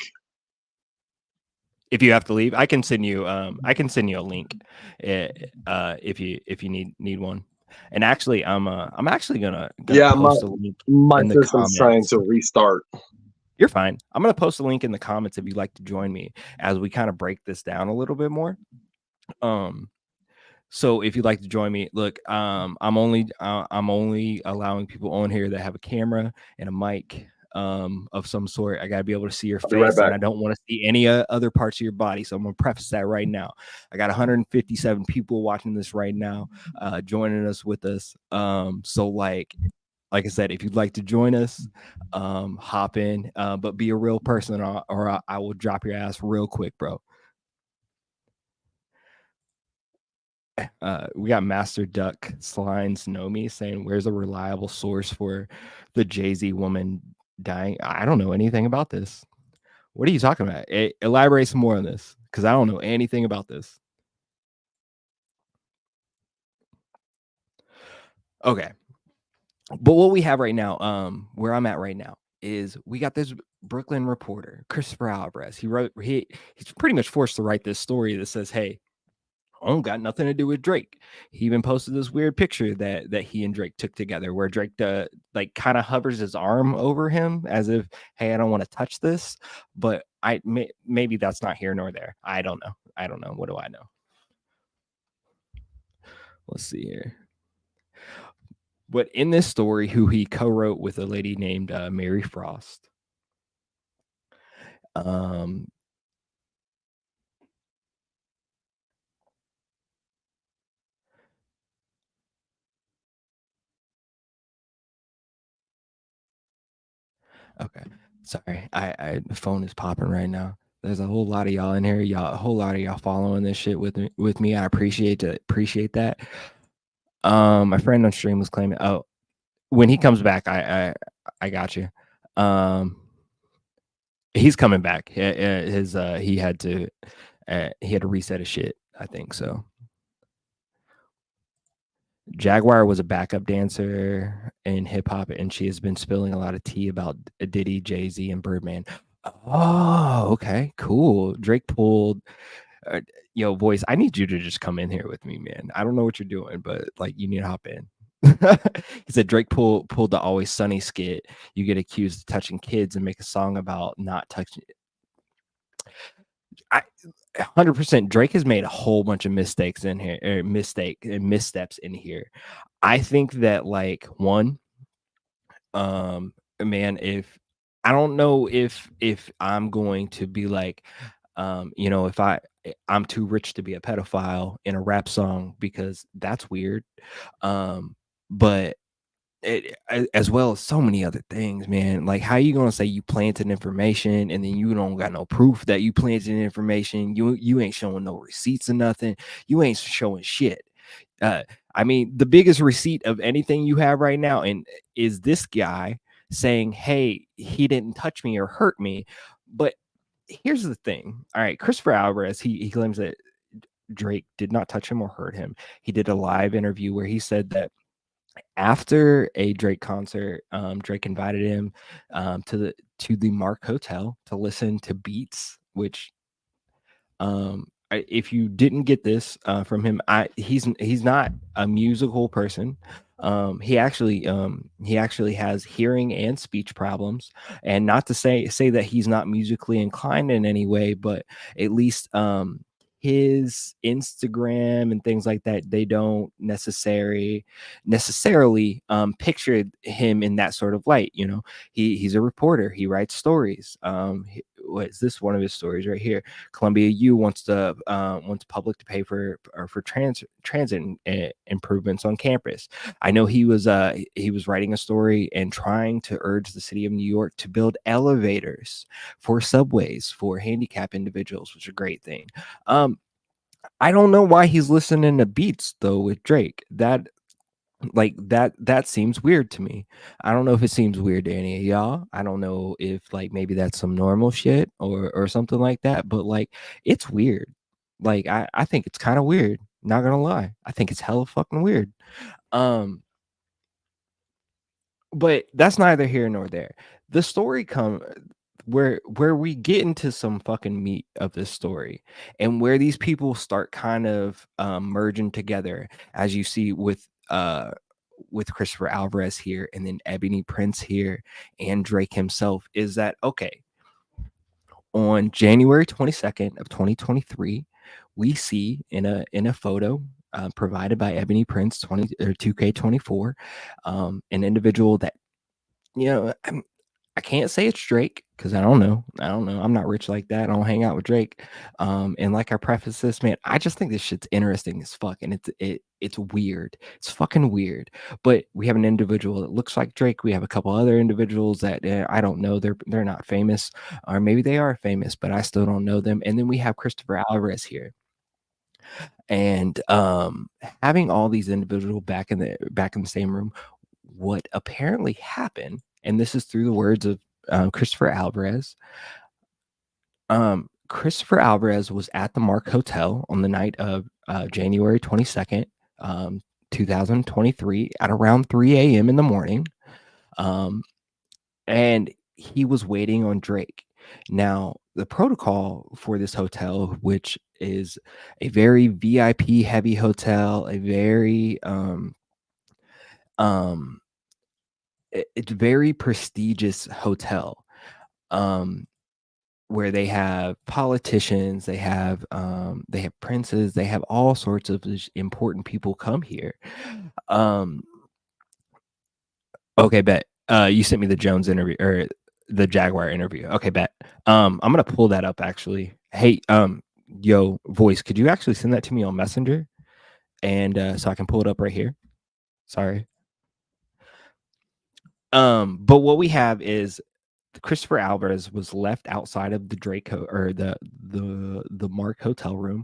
If you have to leave, I can send you a link if you need one. And actually, I'm actually gonna post a link my in the system's comments. trying to restart. You're fine. I'm going to post a link in the comments if you'd like to join me as we kind of break this down a little bit more. So if you'd like to join me, look, I'm only allowing people on here that have a camera and a mic of some sort. I got to be able to see your face, and I don't want to see any other parts of your body. So I'm going to preface that right now. I got 157 people watching this right now, joining us with us. So like I said, if you'd like to join us, hop in, but be a real person, or I will drop your ass real quick, bro. We got Master Duck Slines Know Me saying, "Where's a reliable source for the Jay-Z woman dying?" I don't know anything about this. What are you talking about? Elaborate some more on this, because I don't know anything about this. Okay. But what we have right now, where I'm at right now, is we got this Brooklyn reporter, Christopher Alvarez. He's pretty much forced to write this story that says, "Hey, I don't got nothing to do with Drake." He even posted this weird picture that he and Drake took together, where Drake like kind of hovers his arm over him as if, "Hey, I don't want to touch this." But maybe that's not here nor there. I don't know. What do I know? Let's see here. But in this story, who he co-wrote with a lady named Mary Frost. Okay, sorry, the phone is popping right now. There's a whole lot of y'all in here. A whole lot of y'all following this shit with me. I appreciate that. My friend on stream was claiming, "Oh, when he comes back, I got you." He's coming back. He had to reset his shit, I think so. Jaguar was a backup dancer in hip hop, and she has been spilling a lot of tea about Diddy, Jay-Z, and Birdman. Oh, okay, cool. Drake pulled uh, yo, voice, I need you to just come in here with me, man. I don't know what you're doing, but like you need to hop in. He said Drake pulled the Always Sunny skit. You get accused of touching kids and make a song about not touching. I 100% Drake has made a whole bunch of mistakes in here, missteps in here. I think that like one, man, if I don't know if I'm going to be like, if I'm too rich to be a pedophile in a rap song because that's weird. But as well as so many other things, man. Like, how you gonna say you planted information and then you don't got no proof that you planted information? You ain't showing no receipts or nothing. You ain't showing shit. Uh, I mean, the biggest receipt of anything you have right now, and is this guy saying, "Hey, he didn't touch me or hurt me," but here's the thing. All right, Christopher Alvarez, he claims that Drake did not touch him or hurt him. He did a live interview where he said that after a Drake concert, Drake invited him to the Mark Hotel to listen to beats, which if you didn't get this from him, he's not a musical person. He actually has hearing and speech problems, and not to say that he's not musically inclined in any way, but at least his Instagram and things like that, they don't necessarily picture him in that sort of light. He's a reporter. He writes stories. What is this? One of his stories right here. Columbia U wants public to pay for transit improvements on campus. I know he was writing a story and trying to urge the city of New York to build elevators for subways for handicapped individuals, which is a great thing. I don't know why he's listening to beats though with Drake. That seems weird to me. I don't know if it seems weird to any of y'all. I don't know if like maybe that's some normal shit or something like that, but like it's weird. Like I think it's kind of weird. Not gonna lie. I think it's hella fucking weird. Um but that's neither here nor there. The story come where we get into some fucking meat of this story and where these people start kind of merging together, as you see with Christopher Alvarez here and then Ebony Prince here and Drake himself, is that okay? On January 22nd of 2023, we see in a photo provided by Ebony Prince 2K24, an individual that I can't say it's Drake because I don't know. I'm not rich like that. I don't hang out with Drake. And like I preface this, man, I just think this shit's interesting as fuck, and it's weird. It's fucking weird. But we have an individual that looks like Drake. We have a couple other individuals that I don't know. They're not famous, or maybe they are famous, but I still don't know them. And then we have Christopher Alvarez here, and having all these individuals back in the same room. What apparently happened, and this is through the words of Christopher Alvarez. Christopher Alvarez was at the Mark Hotel on the night of January 22nd, 2023, at around 3 a.m. in the morning. And he was waiting on Drake. Now, the protocol for this hotel, which is a very VIP heavy hotel, a very it's very prestigious hotel, where they have politicians, they have princes, they have all sorts of important people come here. Um, okay, bet. You sent me the Jones interview or the Jaguar interview. Okay, bet. I'm gonna pull that up actually. Hey, yo, voice, could you actually send that to me on Messenger? And so I can pull it up right here. Sorry. But what we have is Christopher Alvarez was left outside of the or the Mark hotel room,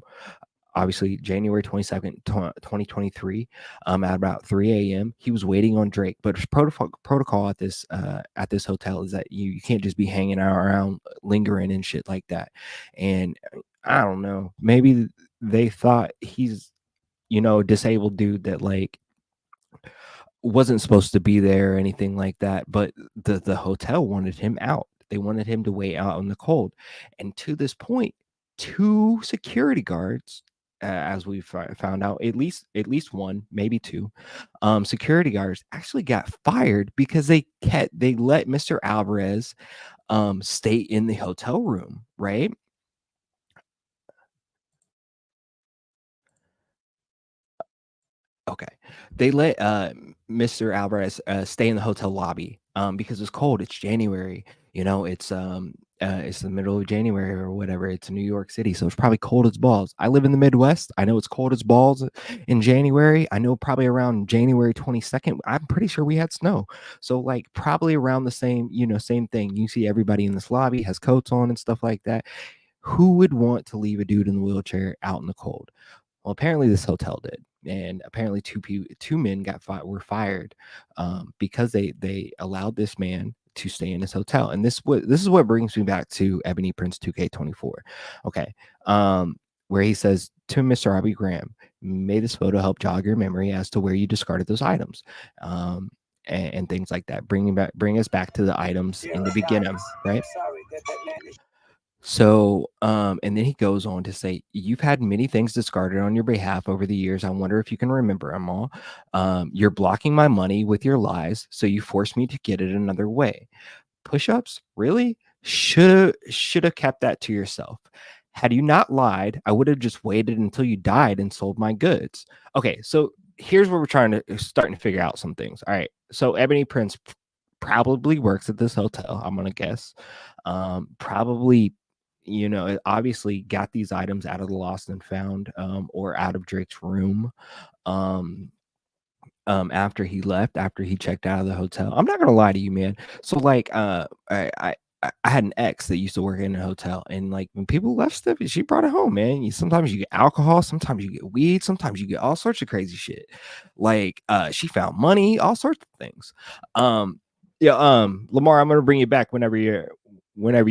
obviously January 22nd, 2023, at about 3 a.m. He was waiting on Drake, but protocol at this hotel is that you can't just be hanging out around lingering and shit like that. And I don't know, maybe they thought he's a disabled dude that like wasn't supposed to be there or anything like that, but the hotel wanted him out. They wanted him to wait out in the cold. And to this point, two security guards, as we found out, at least one, maybe two, security guards actually got fired because they let Mr. Alvarez stay in the hotel room, right? Okay. They let Mr. Alvarez stay in the hotel lobby because it's cold. It's January. It's the middle of January or whatever. It's New York City, so it's probably cold as balls. I live in the Midwest. I know it's cold as balls in January. I know probably around January 22nd, I'm pretty sure we had snow. So like probably around the same thing. You see everybody in this lobby has coats on and stuff like that. Who would want to leave a dude in the wheelchair out in the cold? Well, apparently this hotel did, and apparently two men were fired because they allowed this man to stay in his hotel. And this is what brings me back to Ebony Prince 2K24. Okay, where he says to Mr. Robbie Graham, "May this photo help jog your memory as to where you discarded those items." And things like that. Bring us back to the items in the beginning, right? So, and then he goes on to say, "You've had many things discarded on your behalf over the years. I wonder if you can remember them all. You're blocking my money with your lies, so you forced me to get it another way. Push-ups? Really? Should have kept that to yourself. Had you not lied, I would have just waited until you died and sold my goods." Okay, so here's where we're starting to figure out some things. All right, so Ebony Prince probably works at this hotel. I'm gonna guess. Probably, it obviously got these items out of the lost and found, or out of Drake's room. Um, after he left, after he checked out of the hotel. I'm not gonna lie to you, man. So like, I had an ex that used to work in a hotel, and like when people left stuff, she brought it home, man. Sometimes you get alcohol, sometimes you get weed, sometimes you get all sorts of crazy shit. Like, she found money, all sorts of things. Yeah, Lamar, I'm gonna bring you back whenever you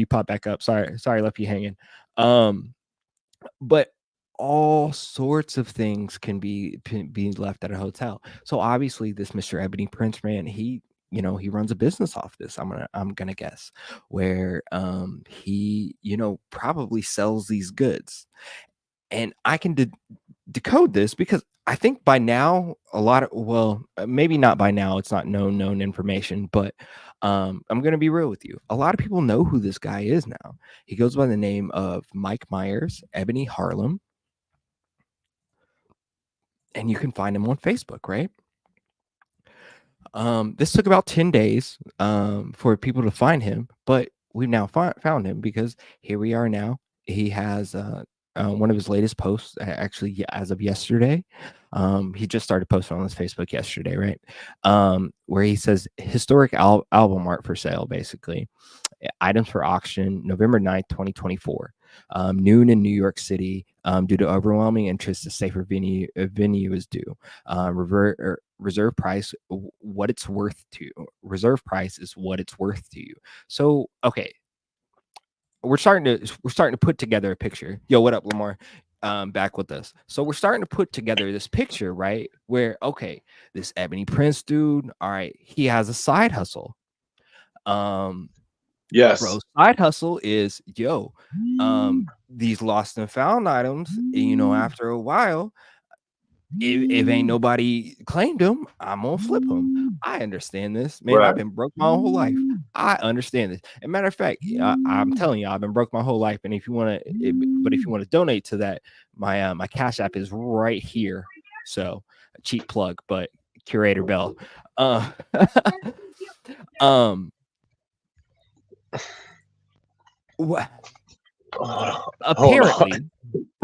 pop back up. Sorry, I left you hanging. But all sorts of things can be left at a hotel. So obviously, this Mr. Ebony Prince man, he runs a business off this. I'm gonna guess where he probably sells these goods, and I can decode this because I think by now a lot of maybe not by now, it's not known information, but I'm gonna be real with you. A lot of people know who this guy is now. He goes by the name of Mike Myers, Ebony Harlem, and you can find him on Facebook, right? This took about 10 days for people to find him, but we've now found him because here we are now. He has one of his latest posts, actually, as of yesterday. He just started posting on his Facebook yesterday, right? Where he says historic album art for sale, basically. Items for auction November 9th, 2024. Noon in New York City. Due to overwhelming interest, a safer venue is due. Reserve price, what it's worth to you. Reserve price is what it's worth to you. So, okay, we're starting to put together a picture. Yo, what up, Lamar? Back with us. So we're starting to put together this picture, right? Where, okay, this Ebony Prince dude, all right, he has a side hustle. Yes. Bro, side hustle is these lost and found items, after a while, if ain't nobody claimed them, I'm gonna flip them. I understand this, man. Right. I've been broke my whole life. I understand this. And matter of fact, I'm telling you, I've been broke my whole life. And if you want to donate to that, my Cash App is right here. So a cheap plug, but Curator Bell. What? Apparently,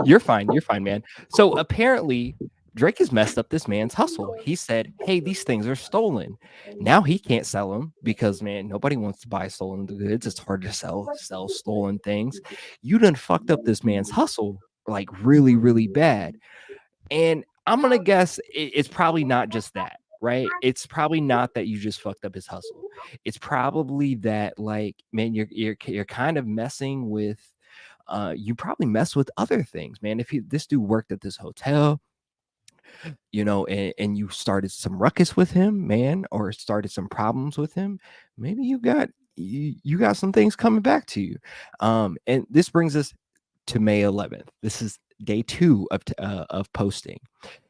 you're fine, man. So apparently, Drake has messed up this man's hustle. He said, "Hey, these things are stolen." Now he can't sell them because, man, nobody wants to buy stolen goods. It's hard to sell stolen things. You done fucked up this man's hustle like really, really bad. And I'm gonna guess it's probably not just that, right? It's probably not that you just fucked up his hustle. It's probably that, like, man, you're kind of messing with. You probably mess with other things, man. If this dude worked at this hotel, and you started some ruckus with him, man, or started some problems with him, maybe you got some things coming back to you. And this brings us to May 11th. This is day 2 of posting.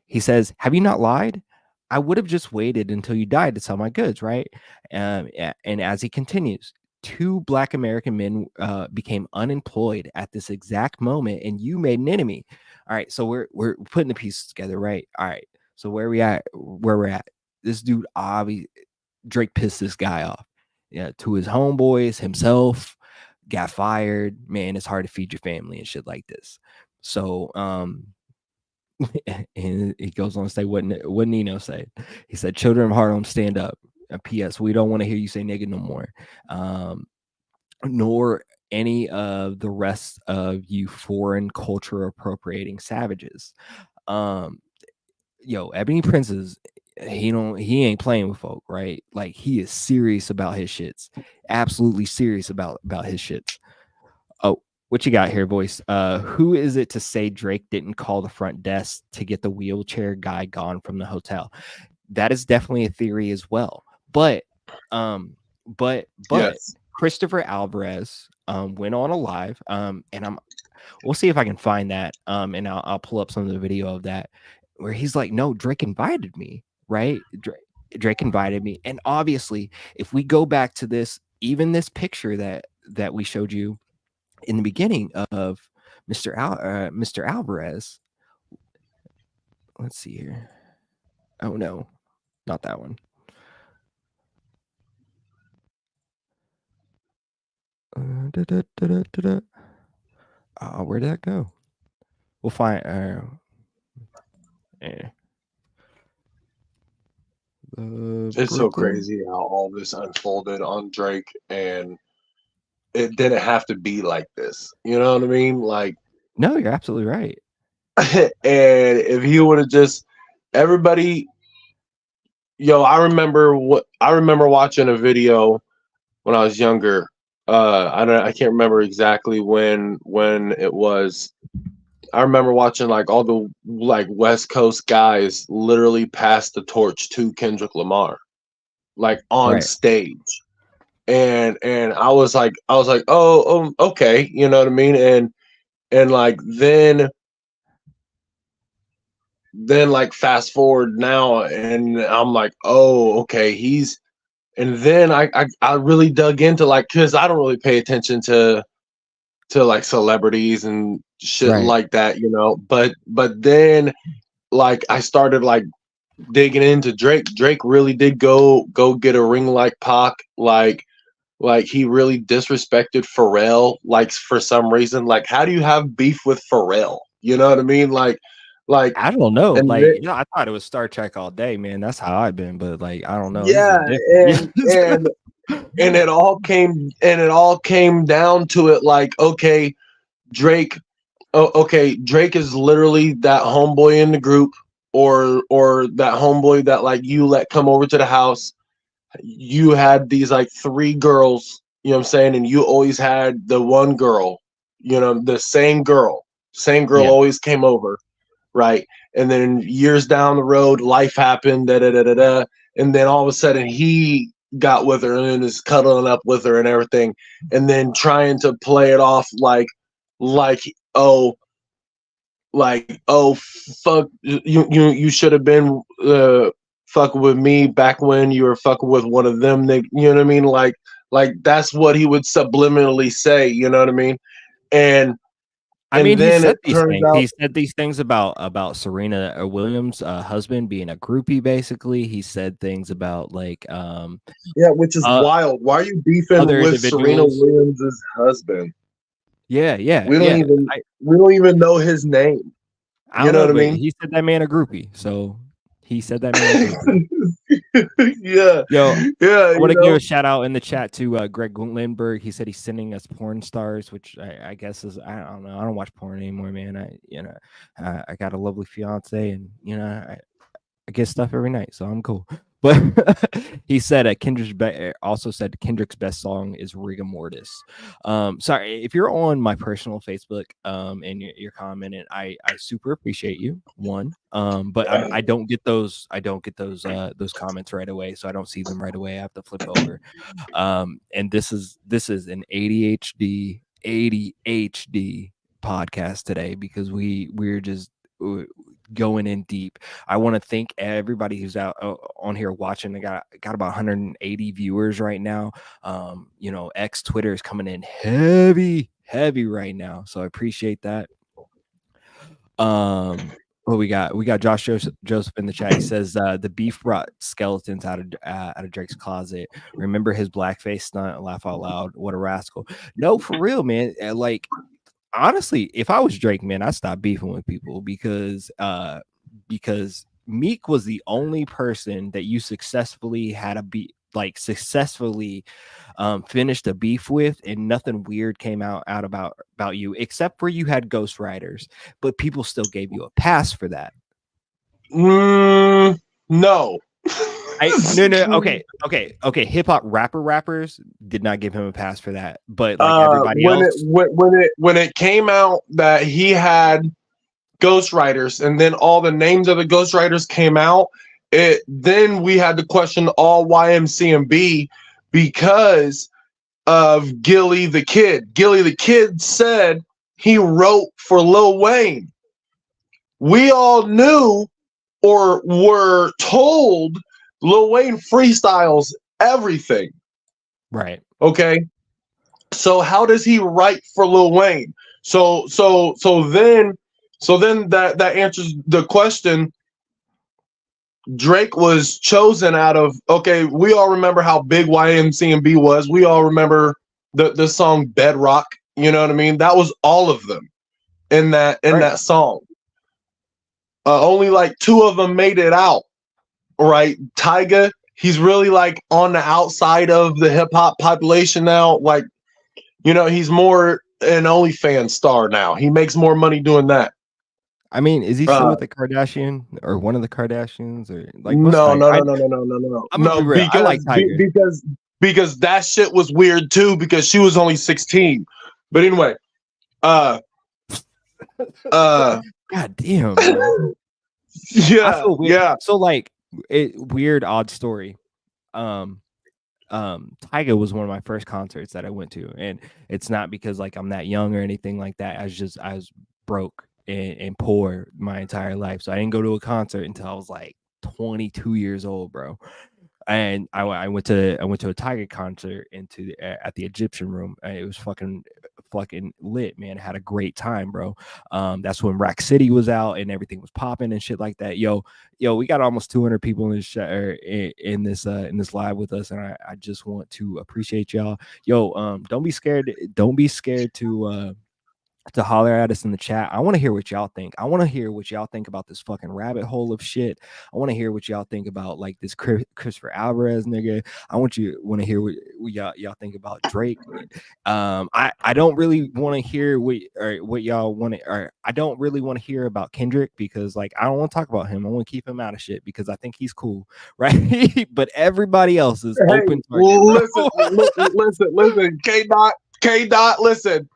He says, "Have you not lied? I would have just waited until you died to sell my goods, right?" And as he continues, 2 Black American men became unemployed at this exact moment, and you made an enemy. All right, so we're putting the pieces together, right? All right, so where we at? Where we're at? This dude, obviously, Drake pissed this guy off. Yeah, to his homeboys, himself, got fired. Man, it's hard to feed your family and shit like this. So, and he goes on to say what Nino said. He said, "Children of Harlem, stand up. P.S. We don't want to hear you say nigga no more, nor any of the rest of you foreign culture appropriating savages." Um, Ebony Prince is he ain't playing with folk, right? Like he is serious about his shits, absolutely serious about his shits. Oh, what you got here, voice? Who is it to say Drake didn't call the front desk to get the wheelchair guy gone from the hotel? That is definitely a theory as well. But Yes. Christopher Alvarez went on a live, and we'll see if I can find that, and I'll pull up some of the video of that where he's like, "No, Drake invited me, right? Drake invited me." And obviously, if we go back to this, even this picture that we showed you in the beginning of Mr. Alvarez. Let's see here. Oh no, not that one. Where did that go? We'll find. It's so crazy how all this unfolded on Drake, and it didn't have to be like this. You know what I mean? Like, no, you're absolutely right. and if he would have just everybody, I remember watching a video when I was younger. I can't remember exactly when it was. I remember watching like all the like West Coast guys literally pass the torch to Kendrick Lamar, like on Right. stage. And I was like, oh, okay, you know what I mean? And like then like fast forward now, and I'm like, oh, okay, he's. And then I really dug into, like, because I don't really pay attention to like celebrities and shit Right. like that, but then like I started like digging into Drake. Drake really did go get a ring like Pac. Like he really disrespected Pharrell, like for some reason. Like, how do you have beef with Pharrell? You know what I mean? Like I don't know. and Like, then, I thought it was Star Trek all day, man. That's how I've been. But like, I don't know. This is yeah, different. and it all came down to it. Like, okay, Drake. Oh, okay, Drake is literally that homeboy in the group, or that homeboy that like you let come over to the house. You had these like 3 girls, you know what I'm saying, and you always had the one girl, the same girl Yeah. always came over, right? And then years down the road, life happened, da da da da da, and then all of a sudden he got with her and is cuddling up with her and everything, and then trying to play it off like oh fuck, you should have been fucking with me back when you were fucking with one of them. You know what I mean? Like that's what he would subliminally say. You know what I mean? And I mean, he then said it these turns things. out, He said these things about Serena Williams' husband being a groupie. Basically, he said things about like yeah, which is uh, wild. Why are you beefing other with Serena individuals. Williams' husband? Yeah, yeah, We don't yeah. even we don't even know his name. I You don't know know, what I but mean? he said that man a groupie. So he said that man a groupie. Yeah, Yo, yeah, I want to give a shout out in the chat to Greg Lindbergh. He said he's sending us porn stars, which I guess is, I don't know. I don't watch porn anymore, man. I got a lovely fiance, and I get stuff every night, so I'm cool. But he said also said Kendrick's best song is Rigor Mortis. Sorry if you're on my personal Facebook and you're commenting, I super appreciate you. One, but I don't get those those comments right away, so I don't see them right away. I have to flip over. And this is an ADHD podcast today because we're just going in deep. I want to thank everybody who's out on here watching. I got about 180 viewers right now. You know, X Twitter is coming in heavy right now, so I appreciate that. What we got Josh Joseph in the chat. He says the beef brought skeletons out of Drake's closet. Remember his blackface stunt? Laugh out loud. What a rascal. No, for real, man. Like, honestly, if I was Drake, man, I'd stop beefing with people because Meek was the only person that you successfully finished a beef with, and nothing weird came out about you, except for you had ghostwriters, but people still gave you a pass for that. No. No. Okay. Hip hop rappers did not give him a pass for that, but like everybody else, when it came out that he had ghostwriters, and then all the names of the ghostwriters came out, then we had to question all YMCMB because of Gilly the Kid. Gilly the Kid said he wrote for Lil Wayne. We all knew or were told Lil Wayne freestyles everything. Right. Okay. So how does he write for Lil Wayne? So then that answers the question. Drake was chosen out of, okay, we all remember how big YMCMB was. We all remember the song Bedrock. You know what I mean? That was all of them in that song. Only like 2 of them made it out. Right? Tyga, he's really like on the outside of the hip hop population now. Like, you know, he's more an OnlyFans star now. He makes more money doing that. I mean, is he still with the Kardashian or one of the Kardashians or like? No. I like Tiger because that shit was weird too because she was only 16. But anyway, God damn. Yeah. So like, weird odd story. Tyga was one of my first concerts that I went to, and it's not because like I'm that young or anything like that. I was broke and poor my entire life, so I didn't go to a concert until I was like 22 years old, bro. And I went to a Tyga concert at the Egyptian Room. It was fucking lit, man. I had a great time, bro. That's when Rack City was out and everything was popping and shit like that. Yo, we got almost 200 people in this in this live with us, and I just want to appreciate y'all. Yo, don't be scared to holler at us in the chat. I want to hear what y'all think. I want to hear what y'all think about this fucking rabbit hole of shit. I want to hear what y'all think about like this Christopher Alvarez nigga. I want to hear what y'all think about Drake. I don't really want to hear what y'all want to, or I don't really want to hear about Kendrick because like I don't want to talk about him. I want to keep him out of shit because I think he's cool, right? But everybody else is open. Listen, K Dot, listen.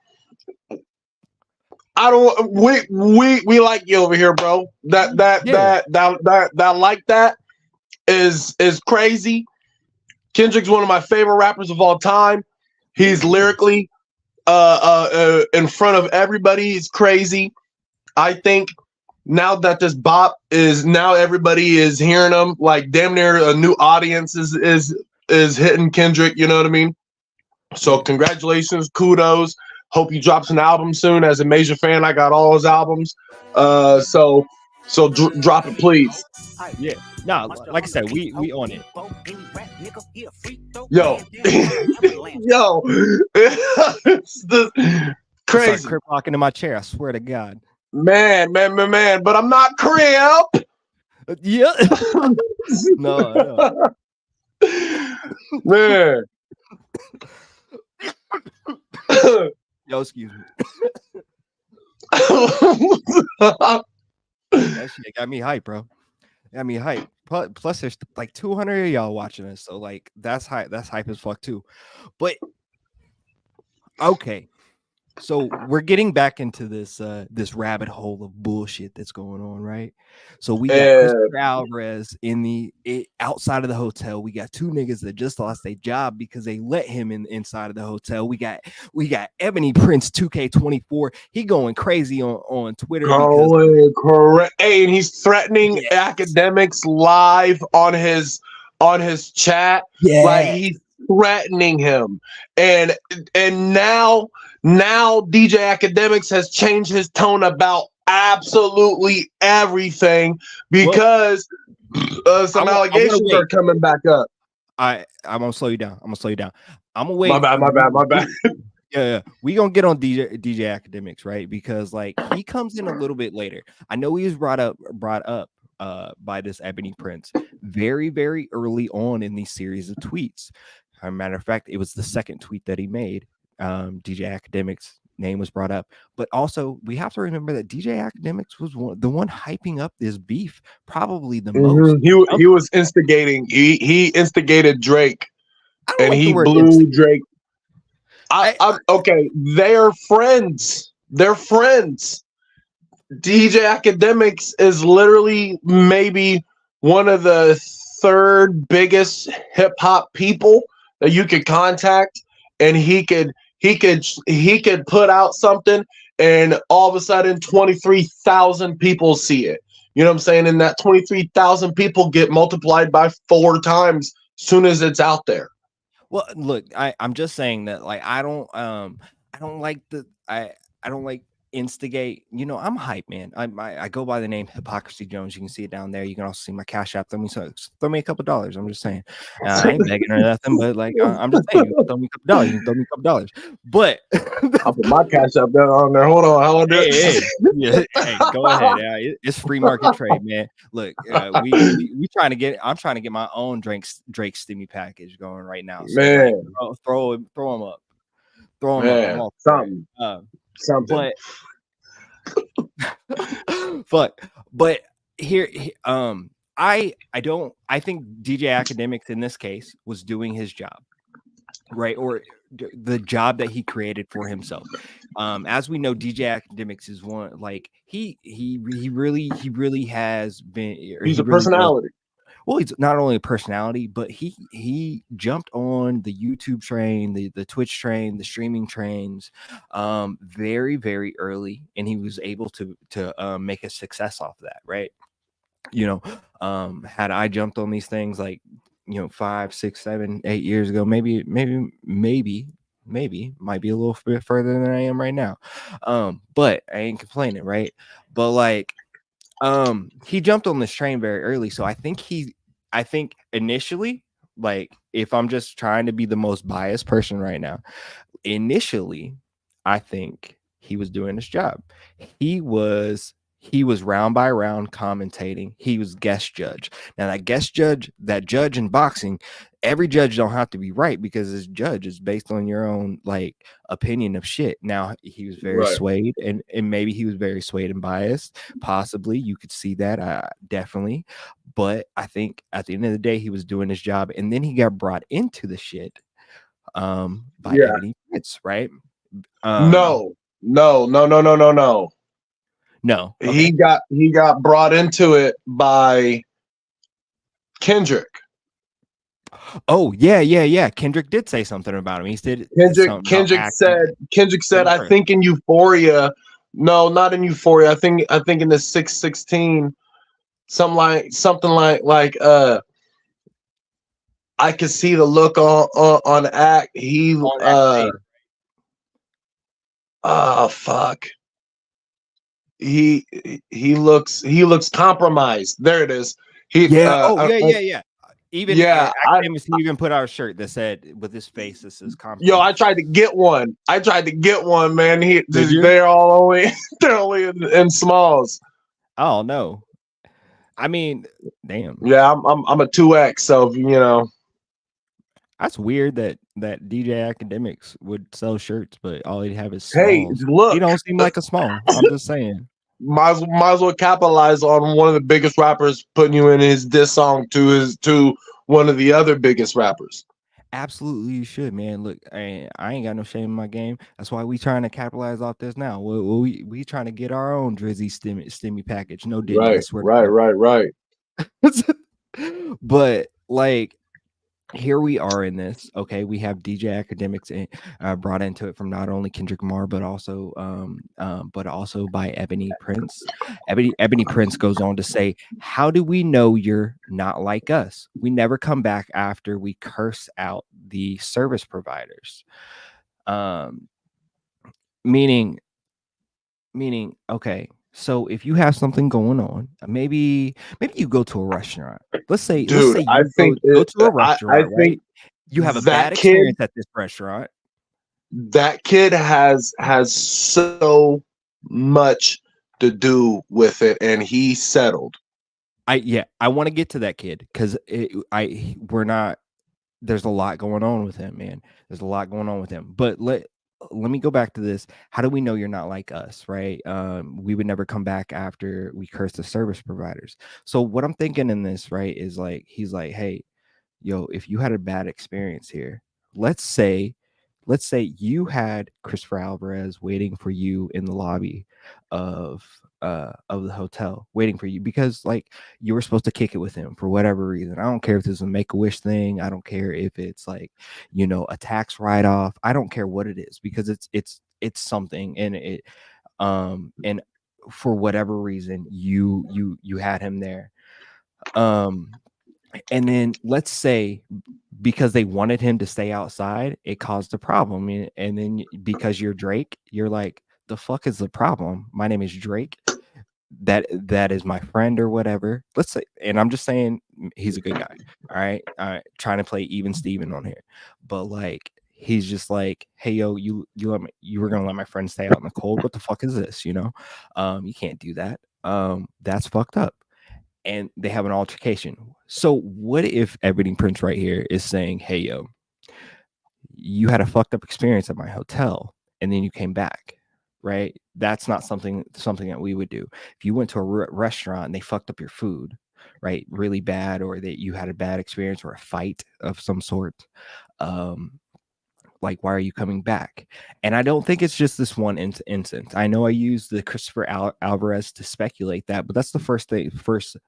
I don't. We like you over here, bro. That like that is crazy. Kendrick's one of my favorite rappers of all time. He's lyrically in front of everybody. He's crazy. I think now that this bop is now everybody is hearing him. Like damn near a new audience is hitting Kendrick. You know what I mean? So congratulations, kudos. Hope he drops an album soon. As a major fan, I got all his albums. So drop it, please. Yeah. No, like I said, we on it. Yo, it's crazy. Crip walking in my chair. I swear to God. Man. But I'm not Crip. Yeah. No. Man. Yo, excuse me. That shit got me hype, bro. Got me hype. plus there's like 200 of y'all watching this, so like that's hype as fuck too. But okay, so we're getting back into this rabbit hole of bullshit that's going on, right? So we got Christopher Alvarez outside of the hotel. We got two niggas that just lost their job because they let him inside of the hotel. We got Ebony Prince 2K24. He going crazy on Twitter because correct. Hey, and he's threatening Akademiks live on his chat. Yeah, like he's threatening him, and now DJ Akademiks has changed his tone about absolutely everything because some allegations are coming back up. I'm gonna slow you down. I'm gonna wait. My bad. Yeah, we gonna get on DJ Akademiks, right? Because like he comes in a little bit later. I know he was brought up by this Ebony Prince very, very early on in these series of tweets. As a matter of fact, it was the second tweet that he made. DJ Akademiks' name was brought up, but also we have to remember that DJ Akademiks was the one hyping up this beef probably the most. He was instigating. He instigated Drake, and like he blew Drake. Okay, they're friends. They're friends. DJ Akademiks is literally maybe one of the third biggest hip hop people that you could contact, and he could put out something, and all of a sudden 23,000 people see it. You know what I'm saying? And that 23,000 people get multiplied by 4 times as soon as it's out there. Well, look, I'm just saying that like I don't like instigate. You know, I'm hype, man. I go by the name Hypocrisy Jones. You can see it down there. You can also see my Cash App. Throw me a couple dollars. I'm just saying. I ain't begging or nothing, but like I'm just saying, throw me a couple dollars. You can throw me a couple dollars. But I'll put my Cash App down on there. Hold on, how I do it? Hey, go ahead. It's free market trade, man. Look, we trying to get. I'm trying to get my own Drake Stimmy package going right now. So man, like, throw them up. Throw them man, up. Something. But here I think DJ Akademiks in this case was doing his job, right? Or the job that he created for himself. As we know, DJ Akademiks is one, like he really has been, he's a personality. Well, he's not only a personality, but he jumped on the YouTube train, the Twitch train, the streaming trains, very, very early, and he was able to make a success off of that, right? You know, had I jumped on these things like 5, 6, 7, 8 years ago, maybe might be a little bit further than I am right now. But I ain't complaining, right? But like he jumped on this train very early, so I think initially, like if I'm just trying to be the most biased person right now, initially I think he was doing his job. He was round by round commentating. He was guest judge. Now that judge in boxing, every judge don't have to be right, because this judge is based on your own like opinion of shit. Now he was very swayed, and maybe he was very swayed and biased. Possibly you could see that, definitely. But I think at the end of the day, he was doing his job, and then he got brought into the shit by Ebony Prince, right? No. No, okay. He got brought into it by Kendrick. Oh yeah. Kendrick did say something about him. He said Kendrick said I think in Euphoria. No, not in Euphoria. I think in the 616, something like I could see the look on Act. He fuck. He looks compromised. There it is. Yeah. Even Akademiks even put out a shirt that said with his face, "This is compromised." Yo, I tried to get one, man. They're only in smalls. Oh no. I mean, damn. Yeah, I'm a 2X, so you know. That's weird that DJ Akademiks would sell shirts, but all he'd have is smalls. Hey, look, he don't seem like a small. I'm just saying. might as well capitalize on one of the biggest rappers putting you in his diss song to one of the other biggest rappers. Absolutely, you should, man. Look, I ain't got no shame in my game. That's why we trying to capitalize off this now. We trying to get our own Drizzy stimmy package. No Diddy, I Right, swear to right, God. right, right. But like, here we are in this. Okay, we have DJ Academics brought into it from not only Kendrick Lamar but also by Ebony Prince. Ebony Prince goes on to say, "How do we know you're not like us? We never come back after we curse out the service providers." Um, meaning, okay. So if you have something going on, maybe you go to a restaurant. Let's Dude, say I you think go to a I restaurant, think right? You have a that bad kid experience at this restaurant. has so much to do with it, and he settled. I want to get to that kid because we're not. There's a lot going on with him, man. There's a lot going on with him. But let me go back to this. How do we know you're not like us, right? We would never come back after we curse the service providers. So what I'm thinking in this, right, is like he's like, hey, yo, if you had a bad experience here, let's say you had Christopher Alvarez waiting for you in the lobby of the hotel, waiting for you because like you were supposed to kick it with him for whatever reason. I don't care if this is a make-a-wish thing. I don't care if it's like, a tax write-off. I don't care what it is because it's something, and for whatever reason you had him there. And then let's say because they wanted him to stay outside, it caused a problem. And then because you're Drake, you're like, the fuck is the problem? My name is Drake. That is my friend or whatever. Let's say, and I'm just saying he's a good guy. All right. Trying to play even Steven on here. But like he's just like, hey yo, you were gonna let my friend stay out in the cold. What the fuck is this? You can't do that. That's fucked up, and they have an altercation. So what if Ebony Prince right here is saying, "Hey, yo, you had a fucked up experience at my hotel, and then you came back, right? That's not something that we would do. If you went to a restaurant and they fucked up your food, right, really bad, or that you had a bad experience or a fight of some sort, um, like why are you coming back?" And I don't think it's just this one instance. I know I used the Christopher Alvarez to speculate that, but that's the first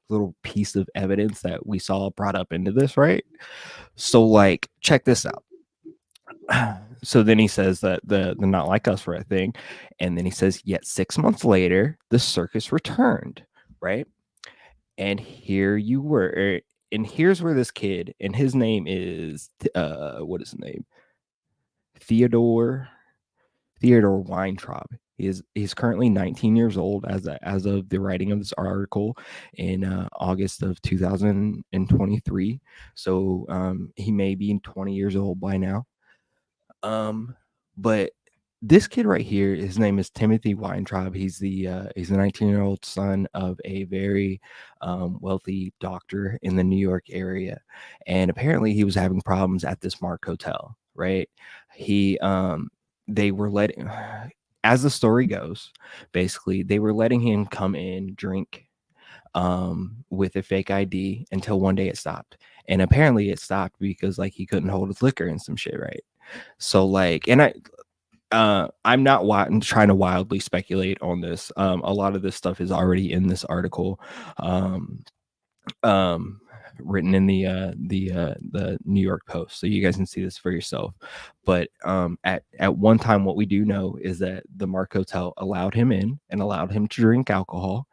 little piece of evidence that we saw brought up into this, right? So like check this out. So then he says that the not like us right thing, and then he says yet 6 months later the circus returned, right? And here you were, and here's where this kid, and his name is what is his name, Theodore Weintraub. He's currently 19 years old as of the writing of this article in August of 2023. So he may be 20 years old by now. But this kid right here, his name is Timothy Weintraub. He's the 19-year-old son of a very wealthy doctor in the New York area, and apparently he was having problems at this Mark Hotel. Right? He they were letting, as the story goes, basically they were letting him come in, drink with a fake ID until one day it stopped. And apparently it stopped because like he couldn't hold his liquor and some shit, right? So like, and I'm not trying to wildly speculate on this. A lot of this stuff is already in this article, um, um, written in the New York Post, so you guys can see this for yourself. But at one time, what we do know is that the Mark Hotel allowed him in and allowed him to drink alcohol,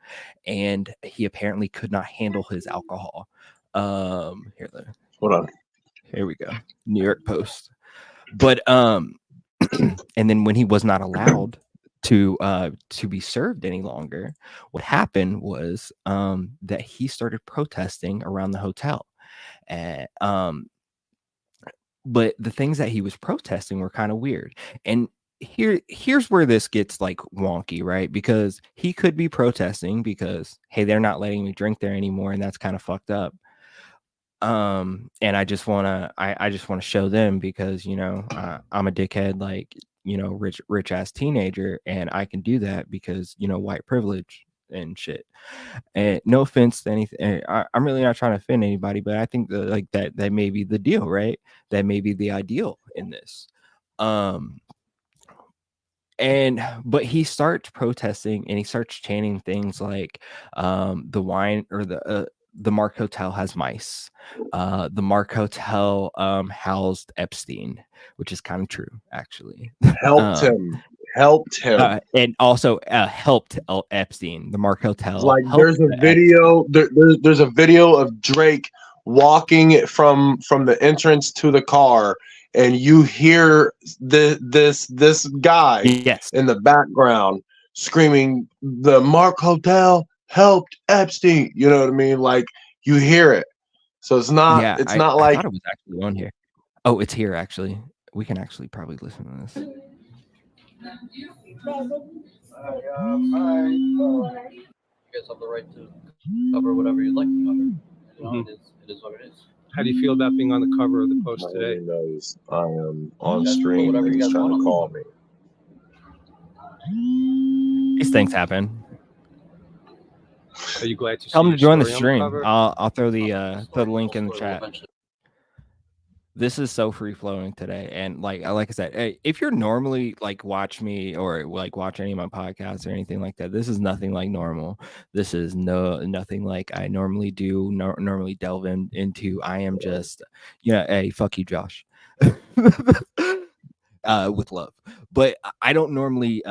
and he apparently could not handle his alcohol. Hold on. Here we go, New York Post. But and then when he was not allowed to be served any longer, what happened was that he started protesting around the hotel. And but the things that he was protesting were kind of weird. And here's where this gets like wonky, right? Because he could be protesting because, hey, they're not letting me drink there anymore, and that's kind of fucked up. And I just want to show them because I'm a dickhead, like rich ass teenager, and I can do that because white privilege, and shit. And no offense to anything, I'm really not trying to offend anybody, but I think that like that may be the deal, right? That may be the ideal in this. Um, and but he starts protesting and he starts chanting things like the wine or the Mark Hotel has mice. The Mark Hotel housed Epstein, which is kind of true, actually. Helped um, him. Helped him. and also helped Epstein. The Mark Hotel Like helped there's a Epstein. video. There's a video of Drake walking from the entrance to the car, and you hear this guy Yes. in the background screaming, "The Mark Hotel helped Epstein." You know what I mean? Like you hear it. So it's not. Yeah, It's I not I like thought it was actually on here. Oh, it's here actually. We can actually probably listen to this. You guys have the right to cover whatever you'd like to cover. You know, it is what it is. How do you feel about being on the cover of the Post Miami today? knows I am on That's stream whatever and you he's guys trying want to on the call cover. me. These things happen. Are you glad to see Tell them your to join the story on stream. cover? I'll throw the Story link in the will chat. eventually- This is so free flowing today, and like I said, hey, if you're normally like watch me or like watch any of my podcasts or anything like that, this is nothing like normal. This is nothing like I normally do. Normally delve into. I am just, hey, fuck you, Josh. With love, but I don't normally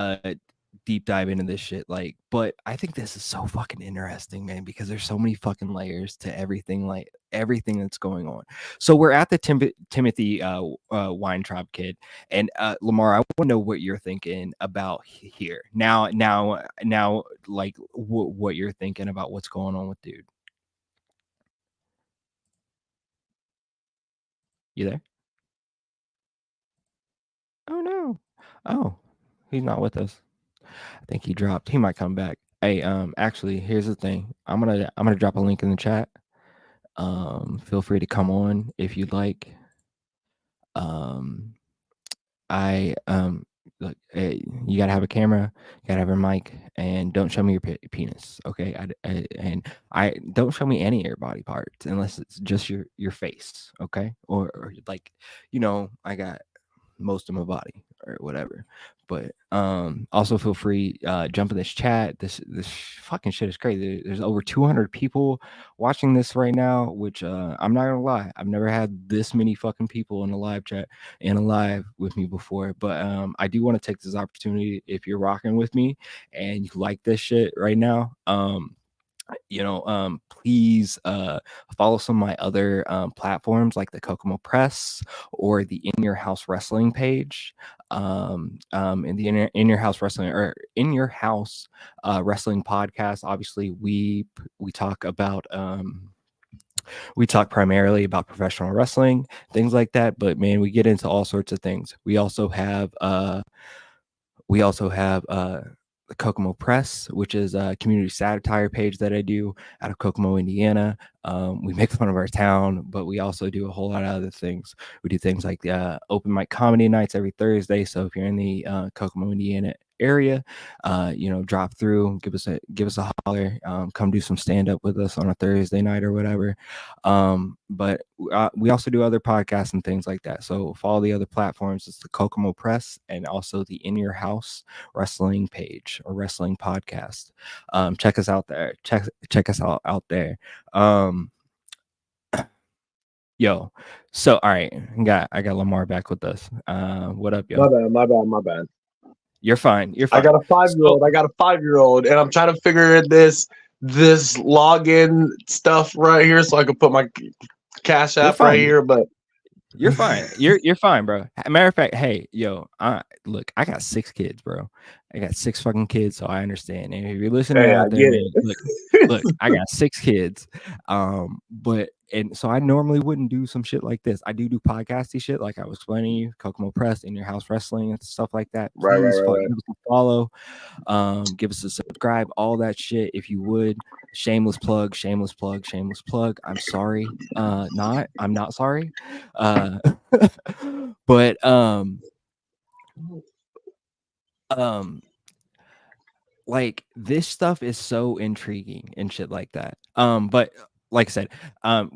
deep dive into this shit, like, but I think this is so fucking interesting, man, because there's so many fucking layers to everything, like everything that's going on. So we're at the Timothy Weintraub kid, and Lamar, I want to know what you're thinking about here now, like what you're thinking about what's going on with dude. You there? Oh no. Oh, he's not with us. I think he dropped. He might come back. Hey, actually, here's the thing. I'm gonna drop a link in the chat. Feel free to come on if you'd like. Um, I look, you gotta have a camera, you gotta have a mic, and don't show me your penis, okay? And I don't show me any of your body parts unless it's just your face, okay? Or like, I got most of my body or whatever. But also feel free jump in this chat. This fucking shit is crazy. There's over 200 people watching this right now, which I'm not gonna lie, I've never had this many fucking people in a live chat and alive with me before. But I do want to take this opportunity, if you're rocking with me and you like this shit right now, please follow some of my other platforms like the Kokomo Press or the In Your House Wrestling page, and the In Your House Wrestling or In Your House Wrestling podcast. Obviously, we talk about we talk primarily about professional wrestling, things like that, but man, we get into all sorts of things. We also have the Kokomo Press, which is a community satire page that I do out of Kokomo, Indiana. We make fun of our town, but we also do a whole lot of other things. We do things like open mic comedy nights every Thursday. So if you're in the Kokomo, Indiana area, drop through, give us a holler, come do some stand up with us on a Thursday night or whatever. But we also do other podcasts and things like that. So follow the other platforms. It's the Kokomo Press and also the In Your House Wrestling page or wrestling podcast. Check us out there. Check us out there. Yo, so all right, I got Lamar back with us. What up, yo? My bad. You're fine. I got a 5-year-old. I got a 5-year-old, and I'm trying to figure this login stuff right here so I can put my Cash App right here. But you're fine. You're fine, bro. Matter of fact, hey, yo, look, I got 6 kids, bro. I got 6 fucking kids, so I understand. And if you're listening out there, man, look, I got 6 kids. And so I normally wouldn't do some shit like this. I do podcasty shit, like I was explaining you, Kokomo Press, In Your House Wrestling, and stuff like that. Please right. give us a follow, give us a subscribe, all that shit if you would. Shameless plug. I'm sorry. I'm not sorry. But like this stuff is so intriguing and shit like that. But like I said, I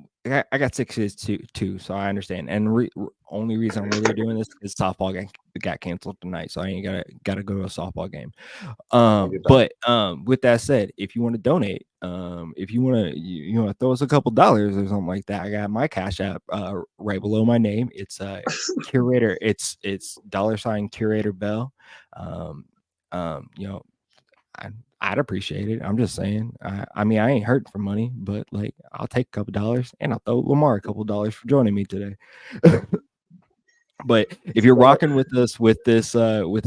got 6 kids too, so I understand. And only reason I'm really doing this is softball got canceled tonight, so I ain't gotta go to a softball game. But with that said, if you want to donate, if you want to you know throw us a couple dollars or something like that, I got my Cash App right below my name. It's curator. It's $ curator Bell. You know, I'd appreciate it. I'm just saying. I mean, I ain't hurting for money, but like, I'll take a couple dollars, and I'll throw Lamar a couple dollars for joining me today. But if you're rocking with us with this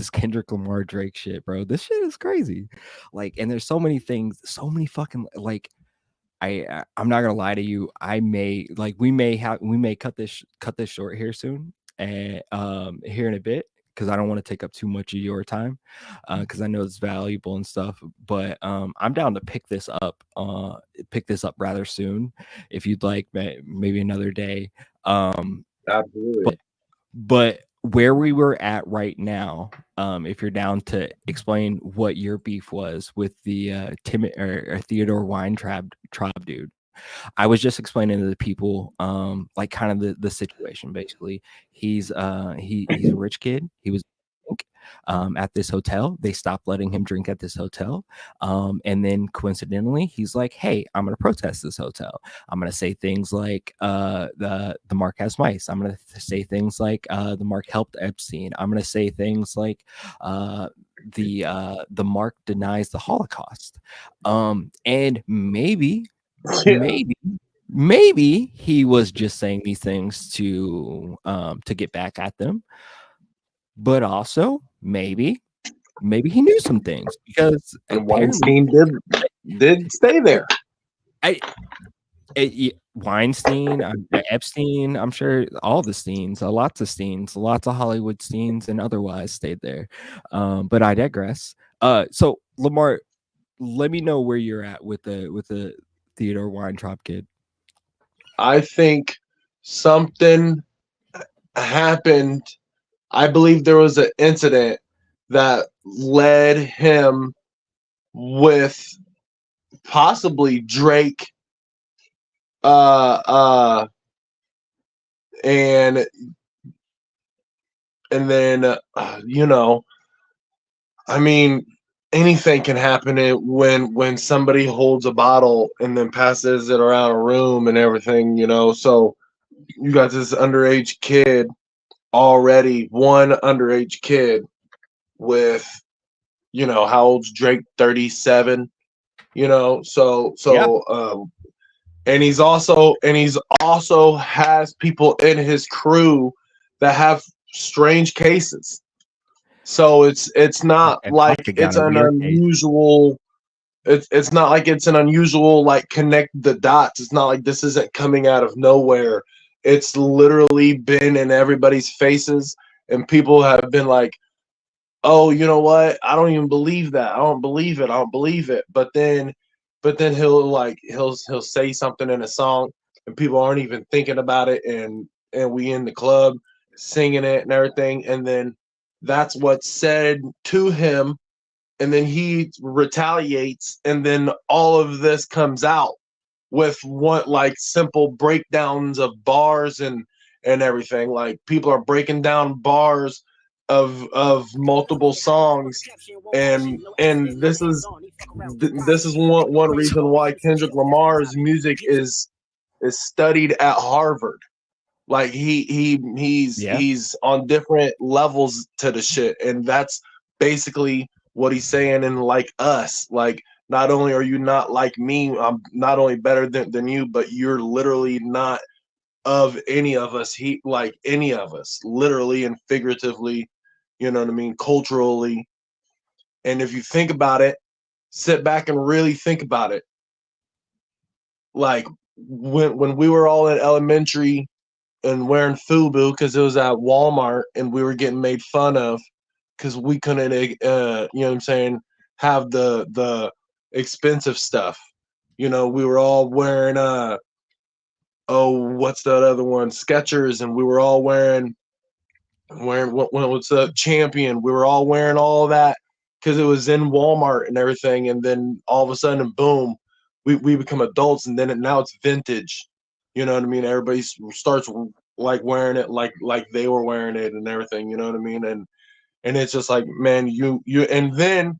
Kendrick Lamar Drake shit, bro, this shit is crazy. Like, and there's so many things, so many fucking like. I'm not gonna lie to you. We may cut this short here soon, and here in a bit, because I don't want to take up too much of your time, because I know it's valuable and stuff. But I'm down to pick this up rather soon, if you'd like, maybe another day. Absolutely. But where we were at right now, if you're down to explain what your beef was with the Tim or Theodore Weintraub dude. I was just explaining to the people, like kind of the situation. Basically, he's he's a rich kid. He was at this hotel. They stopped letting him drink at this hotel, and then coincidentally, he's like, "Hey, I'm going to protest this hotel. I'm going to say things like the Mark has mice. I'm going to say things like the Mark helped Epstein. I'm going to say things like the Mark denies the Holocaust, and maybe." Maybe he was just saying these things to get back at them, but also maybe he knew some things, because And apparently Weinstein did stay there. Weinstein, Epstein, I'm sure all the Steens, lots of Steens, lots of Hollywood Steens and otherwise stayed there. But I digress. So Lamar, let me know where you're at with the Theodore Weintraub kid. I think something happened. I believe there was an incident that led him with possibly Drake, and then I mean, anything can happen when somebody holds a bottle and then passes it around a room and everything, So you got this underage kid already, one underage kid with, how old's Drake? 37, So Yeah. and he's also has people in his crew that have strange cases. So it's not And like Pocket got it's a an weird case. unusual. It's not like it's an unusual, like, connect the dots. It's not like this isn't coming out of nowhere. It's literally been in everybody's faces, and people have been like, "Oh, you know what? I don't even believe that. I don't believe it. I don't believe it." But then he'll say something in a song, and people aren't even thinking about it, and we in the club singing it and everything, and then that's what's said to him, and then he retaliates, and then all of this comes out with one, like, simple breakdowns of bars and everything. Like, people are breaking down bars of multiple songs, and this is one reason why Kendrick Lamar's music is studied at Harvard. Like, Yeah. he's on different levels to the shit, and that's basically what he's saying. And like us, like, not only are you not like me, I'm not only better than you, but you're literally not of any of us. He, like, any of us, literally and figuratively, you know what I mean, culturally. And if you think about it, sit back and really think about it. Like, when we were all in elementary and wearing FUBU because it was at Walmart, and we were getting made fun of because we couldn't, you know what I'm saying, have the expensive stuff. We were all wearing what's that other one? Skechers, and we were all wearing what's the Champion. We were all wearing all that, because it was in Walmart and everything, and then all of a sudden, boom, we become adults, and then now it's vintage. You know what I mean? Everybody starts like wearing it like they were wearing it and everything. You know what I mean? And it's just like, man, you and then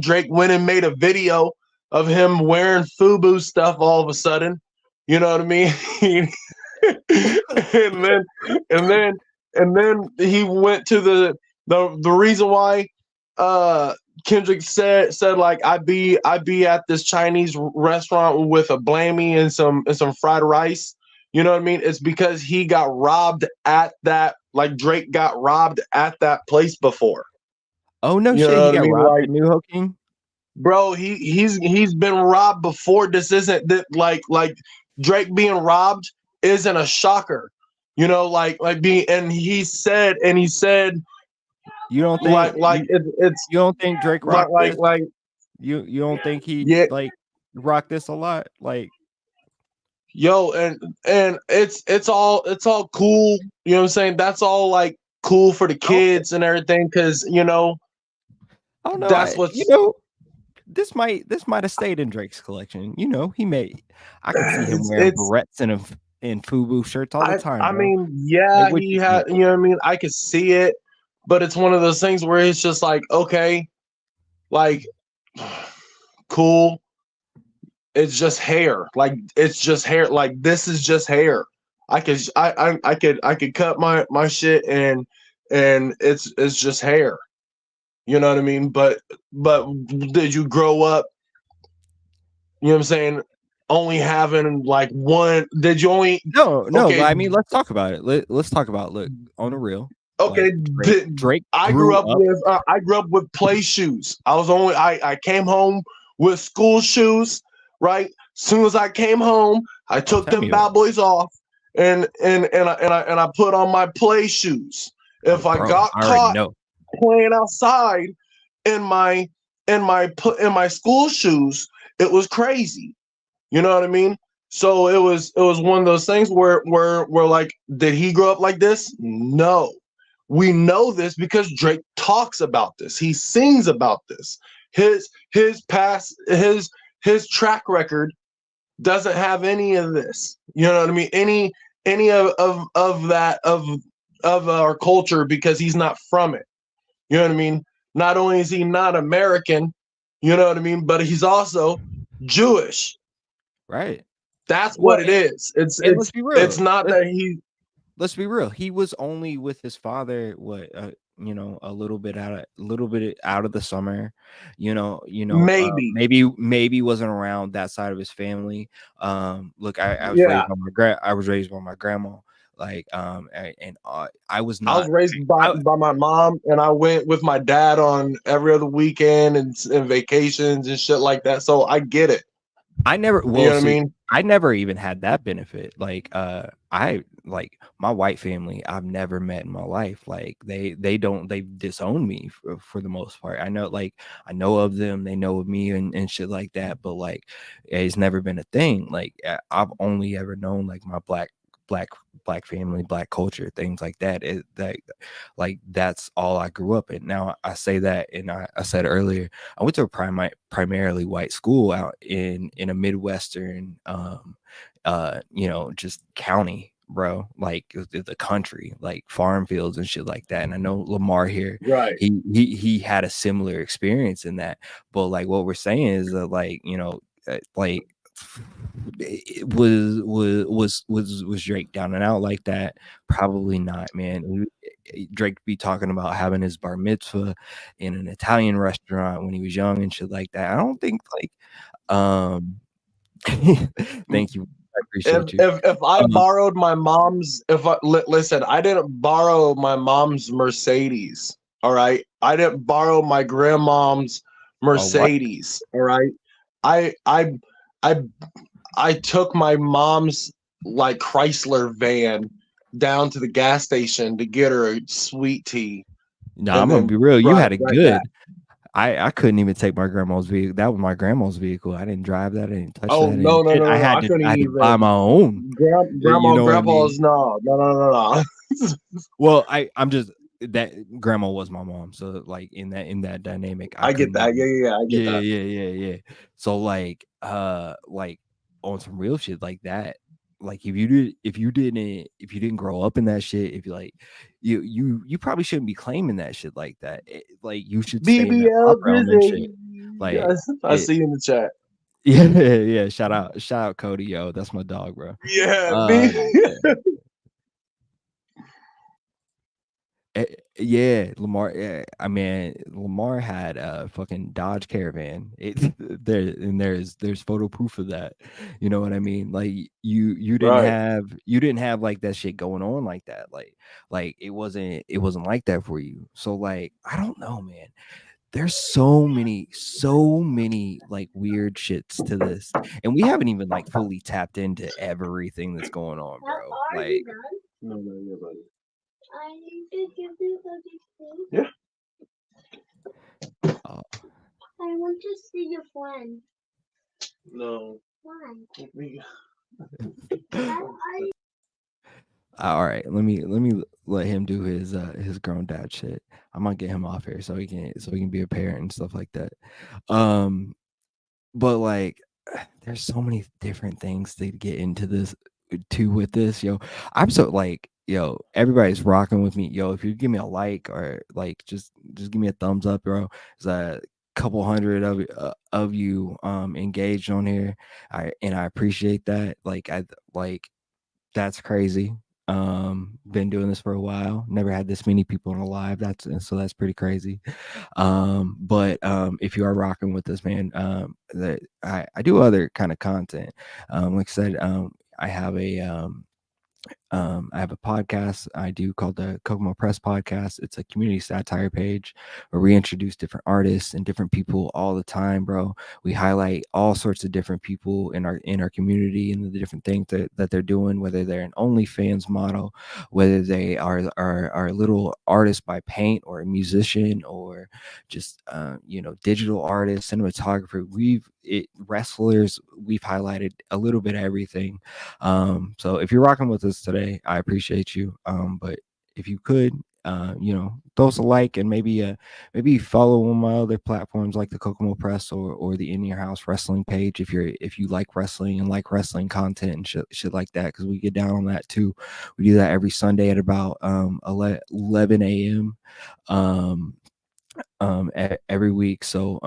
Drake went and made a video of him wearing FUBU stuff all of a sudden. You know what I mean? and then and then and then he went to the reason why Kendrick said like I'd be at this Chinese restaurant with a blammy and some fried rice. You know what I mean? It's because he got robbed at that, like Drake got robbed at that place before. Oh no You shit, know he what I got mean? robbed Like, at New Hope King. bro, he's been robbed before. This isn't that like Drake being robbed isn't a shocker. You know, like being, and he said You don't think it's you don't think Drake like rocked this? like You don't think he yeah, like rocked this a lot? Like, yo, and it's all cool. You know what I'm saying? That's all like cool for the I don't, kids and everything, because you know I don't know. that's what's This might have stayed in Drake's collection. You know, I could see him wearing it's barrettes and FUBU shirts all the time, I bro. mean, Like, yeah, what he you had, think? you know what I mean? I could see it, but it's one of those things where it's just like, okay, like cool. It's just hair. Like it's just hair. Like this is just hair. I could cut my shit and it's just hair. You know what I mean? But did you grow up, you know what I'm saying, only having like one, did you only No, but okay, I mean, let's talk about it. Let's talk about, look, on the real. okay, Like Drake I grew grew up with play shoes. I came home with school shoes, right? Soon as I came home, I Oh, took tell them me about bad boys off and I put on my play shoes. it. If Oh, I bro, got I already caught know. playing outside in my school shoes, it was crazy. You know what I mean? So it was one of those things where like, did he grow up like this? No. We know this because Drake talks about this. He sings about this. His past his track record doesn't have any of this. You know what I mean? Any of that of our culture, because he's not from it. You know what I mean? Not only is he not American, you know what I mean, but he's also Jewish. Right. That's Well, what it is. and let's be It's real. not that he Let's be real. He was only with his father, what, a little bit out of the summer. maybe. Maybe wasn't around that side of his family. Look, I was Yeah. raised by I was raised by my grandma. Like, and I was I was not. raised by I, my mom, and I went with my dad on every other weekend and vacations and shit like that. So I get it. I never. You know Well, what I see, mean? I never even had that benefit. Like, I like my white family. I've never met in my life. Like, they disown me for the most part. I know, like, I know of them. They know of me and shit like that. But like, it's never been a thing. Like, I've only ever known like my black black family, black culture, things like that. Like that's all I grew up in. Now I say that, and I said earlier, I went to a primarily white school out in a Midwestern, just county, bro, like the country, like farm fields and shit like that. And I know Lamar here, Right. he had a similar experience in that. But like what we're saying is that, like, like, was Drake down and out like that? Probably not, man. Drake be talking about having his bar mitzvah in an Italian restaurant when he was young and shit like that. I don't think like thank you. I appreciate you. If I Um, borrowed my mom's, if I listen, I didn't borrow my mom's Mercedes. All right, I didn't borrow my grandmom's what? Mercedes. All right, I I I I took my mom's like Chrysler van down to the gas station to get her a sweet tea, No, I'm and gonna be then real. You brought had it it right back. good. I couldn't even take my grandma's vehicle. That was my grandma's vehicle. I didn't drive that. I didn't touch Oh that. no no And no I no no! had I to couldn't buy even. my own. You Grandma know what I mean? grandpa's no. Well, I'm just that grandma was my mom, so like in that dynamic, I I get couldn't that. even. I get Yeah, that. yeah. So like on some real shit like that. Like if you didn't grow up in that shit, if you like you probably shouldn't be claiming that shit like that. Like you should stay in that pop BBL realm and shit. Drizzy. Like I it. see you in the chat. Yeah. Shout out Cody, yo. That's my dog, bro. Yeah, Uh, me. Eh, yeah, Lamar. Yeah, I mean, Lamar had a fucking Dodge Caravan. There's photo proof of that. You know what I mean? Like you didn't Right. have like that shit going on like that. Like it wasn't like that for you. So like I don't know, man. There's so many like weird shits to this, and we haven't even like fully tapped into everything that's going on, bro. Like. No, yeah, buddy. I need to give you these. Yeah. uh, I want to see your friend. No. Why? All right, let me let him do his grown dad shit. I'm gonna get him off here so he can be a parent and stuff like that. Um, but like, there's so many different things to get into this too with this, yo. I'm so like, yo, everybody's rocking with me, yo. If you give me a like or like, just give me a thumbs up, bro. There's a couple hundred of you engaged on here. I appreciate that. Like that's crazy. Been doing this for a while. Never had this many people on a live. That's pretty crazy. But if you are rocking with this, man, that I do other kind of content. Like I said, I have a podcast I do called the Kokomo Press Podcast. It's a community satire page where we introduce different artists and different people all the time, bro. We highlight all sorts of different people in our community and the different things that they're doing, whether they're an OnlyFans model, whether they are a little artist by paint or a musician or just digital artist, cinematographer. Wrestlers. We've highlighted a little bit of everything. So if you're rocking with us today, I appreciate you. But if you could, throw us a like and maybe follow on my other platforms like the Kokomo Press or the In Your House Wrestling page if you like wrestling and like wrestling content and shit like that, because we get down on that too. We do that every Sunday at about 11 a.m. Every week. So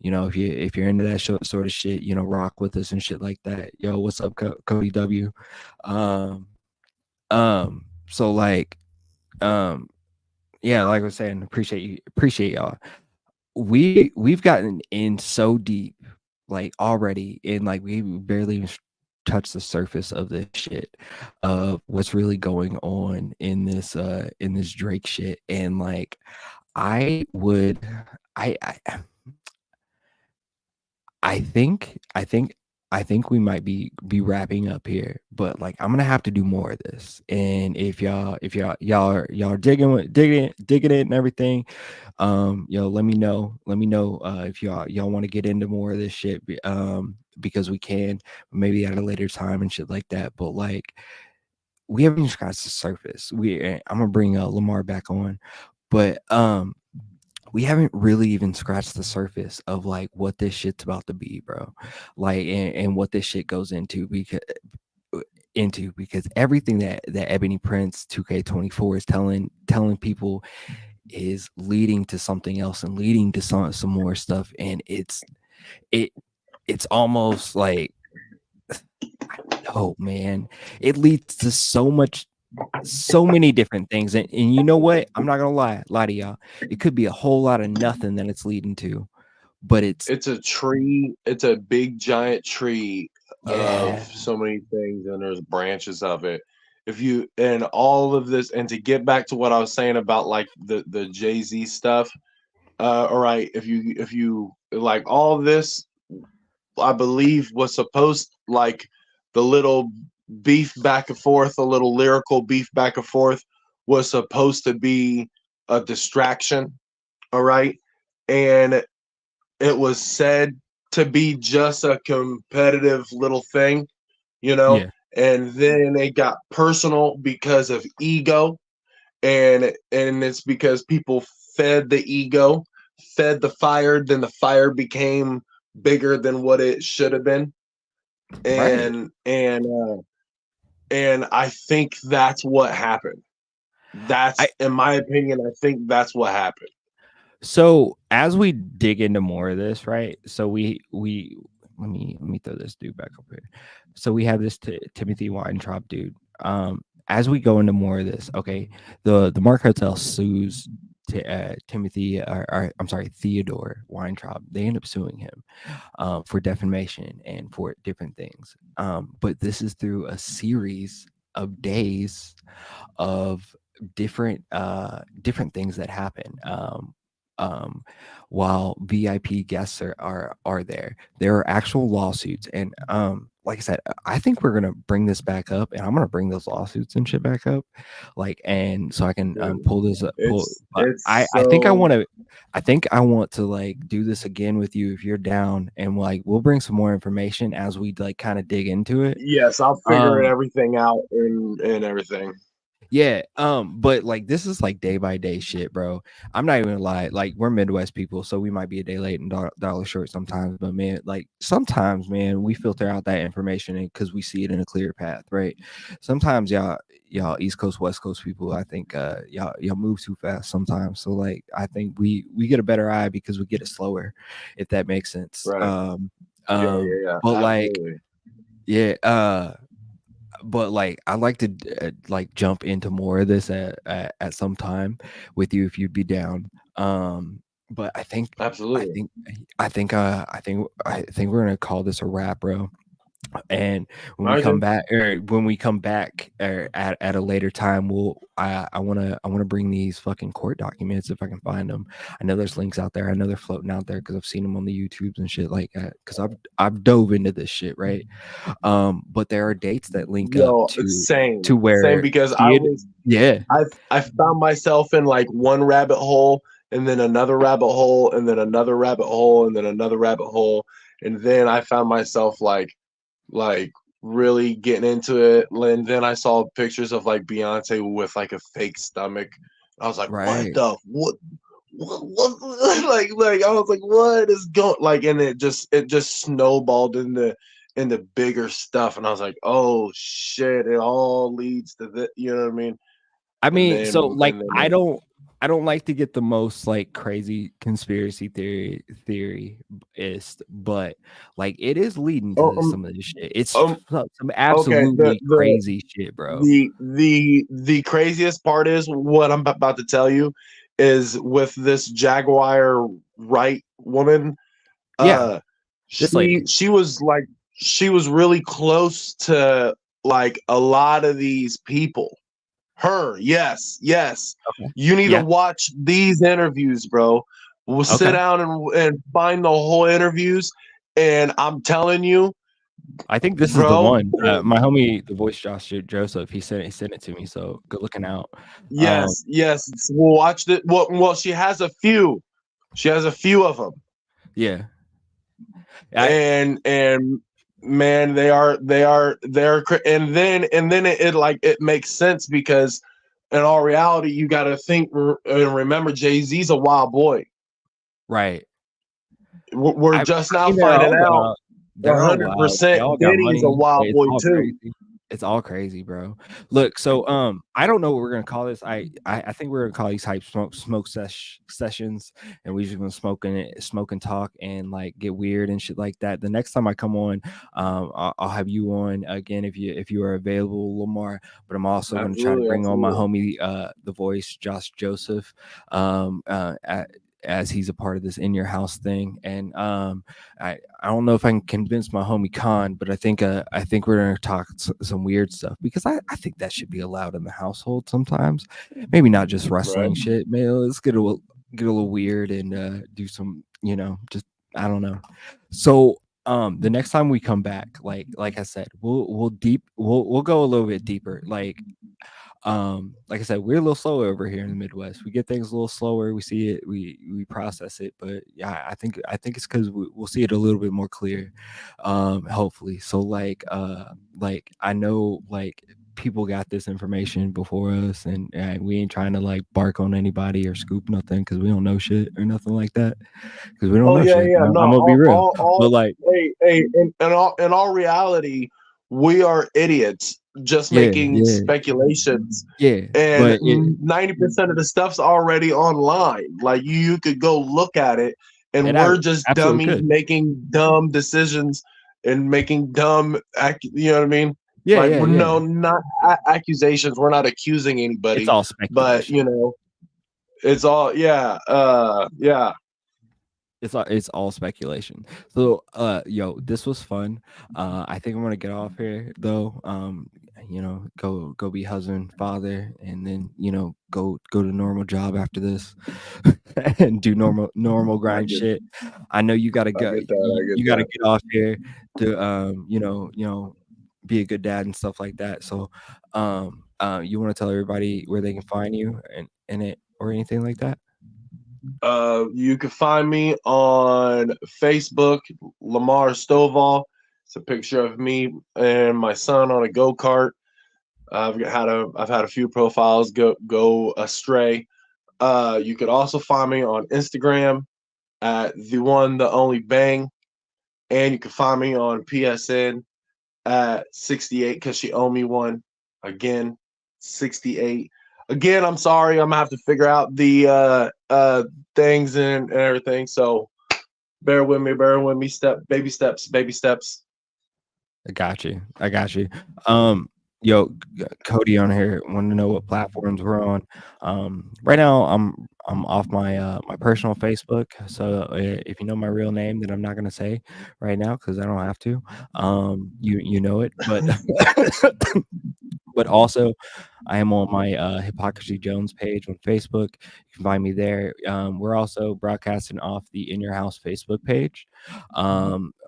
if you're into that sort of shit, rock with us and shit like that. Yo, what's up, Cody W? um so like yeah, like I was saying, appreciate y'all. We've gotten in so deep like already, and like we barely even touched the surface of this shit of what's really going on in this Drake shit. And like I would I I think I think I think we might be wrapping up here, but like I'm gonna have to do more of this. And if y'all are digging it and everything, let me know. Let me know if y'all want to get into more of this shit. Because we can maybe at a later time and shit like that. But like we haven't even scratched the surface. I'm gonna bring Lamar back on, but we haven't really even scratched the surface of like what this shit's about to be, bro. Like and what this shit goes because everything that Ebony Prince 2K24 is telling people is leading to something else and leading to some more stuff. And it's almost like, oh man, it leads to so many different things. And you know what? I'm not gonna lie to y'all. It could be a whole lot of nothing that it's leading to, but It's a tree. It's a big giant tree of yeah, so many things, and there's branches of it. If you and all of this, and to get back to what I was saying about like the Jay-Z stuff, all right, if you like all this, I believe was supposed like the little beef back and forth, a little lyrical beef back and forth was supposed to be a distraction, all right, and it was said to be just a competitive little thing, you know, yeah, and then it got personal because of ego, and it's because people fed the ego, fed the fire, then the fire became bigger than what it should have been. Right. And I think that's what happened. I That's, in my opinion, I think that's what happened. So as we dig into more of this, right? So we let me throw this dude back up here. So we have this Timothy Weintraub dude. As we go into more of this, okay, the Mark Hotel sues Timothy, or I'm sorry, Theodore Weintraub. They end up suing him for defamation and for different things. But this is through a series of days of different things that happen. Um, while VIP guests are there, there are actual lawsuits, and like I said, I think we're gonna bring this back up, and I'm gonna bring those lawsuits and shit back up, like, and so I can Dude, pull this up. But it's I think so I think I want to like do this again with you if you're down, and like we'll bring some more information as we like kind of dig into it. yes, I'll figure Um, everything out and everything. Yeah, but like this is like day by day shit, bro. I'm not even gonna lie. Like we're Midwest people, so we might be a day late and dollar short sometimes. But man, like sometimes, man, we filter out that information because we see it in a clear path, right? Sometimes y'all East Coast, West Coast people, I think y'all move too fast sometimes. So like I think we get a better eye because we get it slower, if that makes sense. Right. Yeah. But like Absolutely. yeah, but like I'd like to like jump into more of this at some time with you if you'd be down. But I Absolutely. think I think we're gonna call this a wrap, bro. And when we I come do. back, at a later time, I want to bring these fucking court documents if I can find them. I know there's links out there. I know they're floating out there because I've seen them on the YouTubes and shit like that. Because I've dove into this shit, right? But there are dates that link up Yo, to same where because yeah, I found myself in like one rabbit hole and then another rabbit hole and then another rabbit hole and then another rabbit hole, and then I found myself like really getting into it. And then I saw pictures of like Beyonce with like a fake stomach. I was like, what right. the what like I was like, what is going, like, and it just snowballed into bigger stuff, and I was like, oh shit, it all leads to this, you know what I mean? I And mean, so then like and then I don't like to get the most like crazy conspiracy theory ist, but like it is leading oh, to some of this shit. It's um some okay, absolutely crazy shit, bro. the craziest part is what I'm about to tell you is with this Jaguar Wright woman. Yeah, uh this she lady. she was like, she was really close to like a lot of these people. Her, yes, Okay. you need to Yeah. watch these interviews, bro. We'll sit Okay. down and find the whole interviews, and I'm telling you, I think this is the bro. one. My homie, the voice Joseph, he sent it to me. So good looking out. Um, Yes, we'll watch it. Well, she has a few. She has a few of them, yeah. I and man, and then it like it makes sense because in all reality, you got to think and remember, Jay-Z's a wild boy. right. We're I just I now mean, finding out they're all wild. They 100% all got Diddy's a money. wild It's boy all too. crazy. It's all crazy, bro. Look, so I don't know what we're gonna call this. I think we're gonna call these hype smoke sessions, and we're just gonna smoke and talk and like get weird and shit like that. The next time I come on, I'll have you on again if you are available, Lamar. But I'm also gonna try to Absolutely, bring on my absolutely. homie, the voice, Josh Joseph, as he's a part of this in your house thing, and I don't know if I can convince my homie Khan, but I think we're gonna talk some weird stuff because I think that should be allowed in the household sometimes. Maybe not just Right. wrestling shit. Maybe let's get a little weird and do some, just I don't know. So the next time we come back, like I said, we'll go a little bit deeper. Like I said, we're a little slower over here in the Midwest. We get things a little slower. We see it, we process it, but yeah, I think it's because we'll see it a little bit more clear, hopefully. So like I know, like people got this information before us, and we ain't trying to like bark on anybody or scoop nothing because we don't know shit or nothing like that because we don't Oh know yeah, shit. yeah. No, I'm gonna be real, but all. like, Hey, in all reality, we are idiots just yeah, making yeah, speculations, yeah, and but it 90% of the stuff's already online. Like you could go look at it, and it we're just absolutely dummies could. making dumb decisions and making dumb, you know what I mean? Yeah, Like yeah, we're yeah. no, not accusations. We're not accusing It's anybody, all but speculation. it's all yeah, yeah. It's all speculation. So yo, this was fun. I think I'm gonna get off here though. Go be husband, father, and then go to normal job after this and do normal I grind get, shit. I know you gotta I go, get that. I get you gotta that. get off here to be a good dad and stuff like that. So you wanna tell everybody where they can find you and it or anything like that? You can find me on Facebook, Lamar Stovall. It's a picture of me and my son on a go kart. I've had a few profiles go astray. You could also find me on Instagram at the one the only bang, and you can find me on PSN at 68 because she owed me one again. 68 again. I'm sorry. I'm gonna have to figure out the things and everything. So bear with me. Bear with me. Baby steps. Baby steps. I got you. I got you. Yo, Cody on here. Want to know what platforms we're on? Right now, I'm off my personal Facebook. So if you know my real name, that I'm not gonna say right now because I don't have to. You know it, but but also I am on my Hypocrisy Jones page on Facebook. You can find me there. We're also broadcasting off the In Your House Facebook page,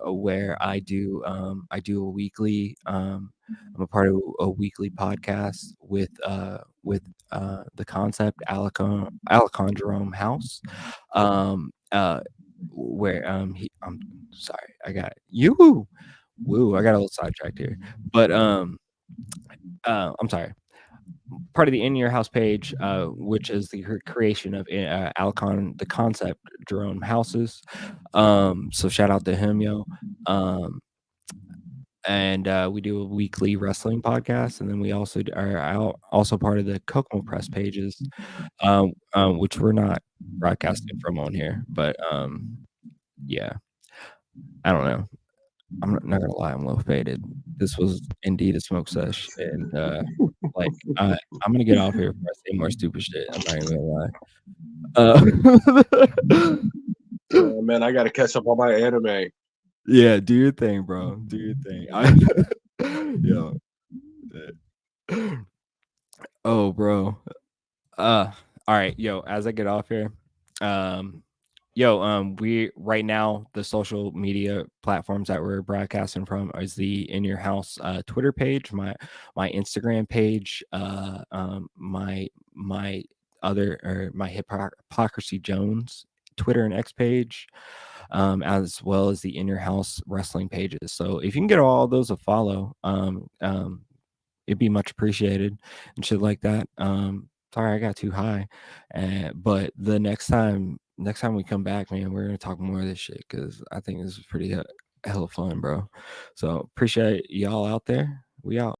where I do a weekly. I'm a part of a weekly podcast with the concept Alacon Jerome House, where I'm sorry, I got you. Woo, I got a little sidetracked here, but I'm sorry, part of the In Your House page, which is the creation of Alcon, the concept Jerome Houses. So shout out to him, yo. Um, and we do a weekly wrestling podcast, and then we also are also part of the Kokomo Press pages, which we're not broadcasting from on here, but yeah, I don't know. I'm not gonna lie, I'm a little faded. This was indeed a smoke sesh, and like I'm gonna get off here before I say more stupid shit. I'm not even gonna lie. Man, I got to catch up on my anime. Yeah, do your thing, bro. Do your thing. Yo, oh, bro. Uh, all right, yo. As I get off here, um, we right now the social media platforms that we're broadcasting from is the In Your House Twitter page, my Instagram page, my other or my Hypocrisy Jones Twitter and X page, as well as the In Your House wrestling pages. So if you can get all those a follow, it'd be much appreciated and shit like that. Sorry, I got too high, but the next time we come back, man, we're gonna talk more of this shit because I think this is pretty hella fun, bro. So appreciate y'all out there. We out.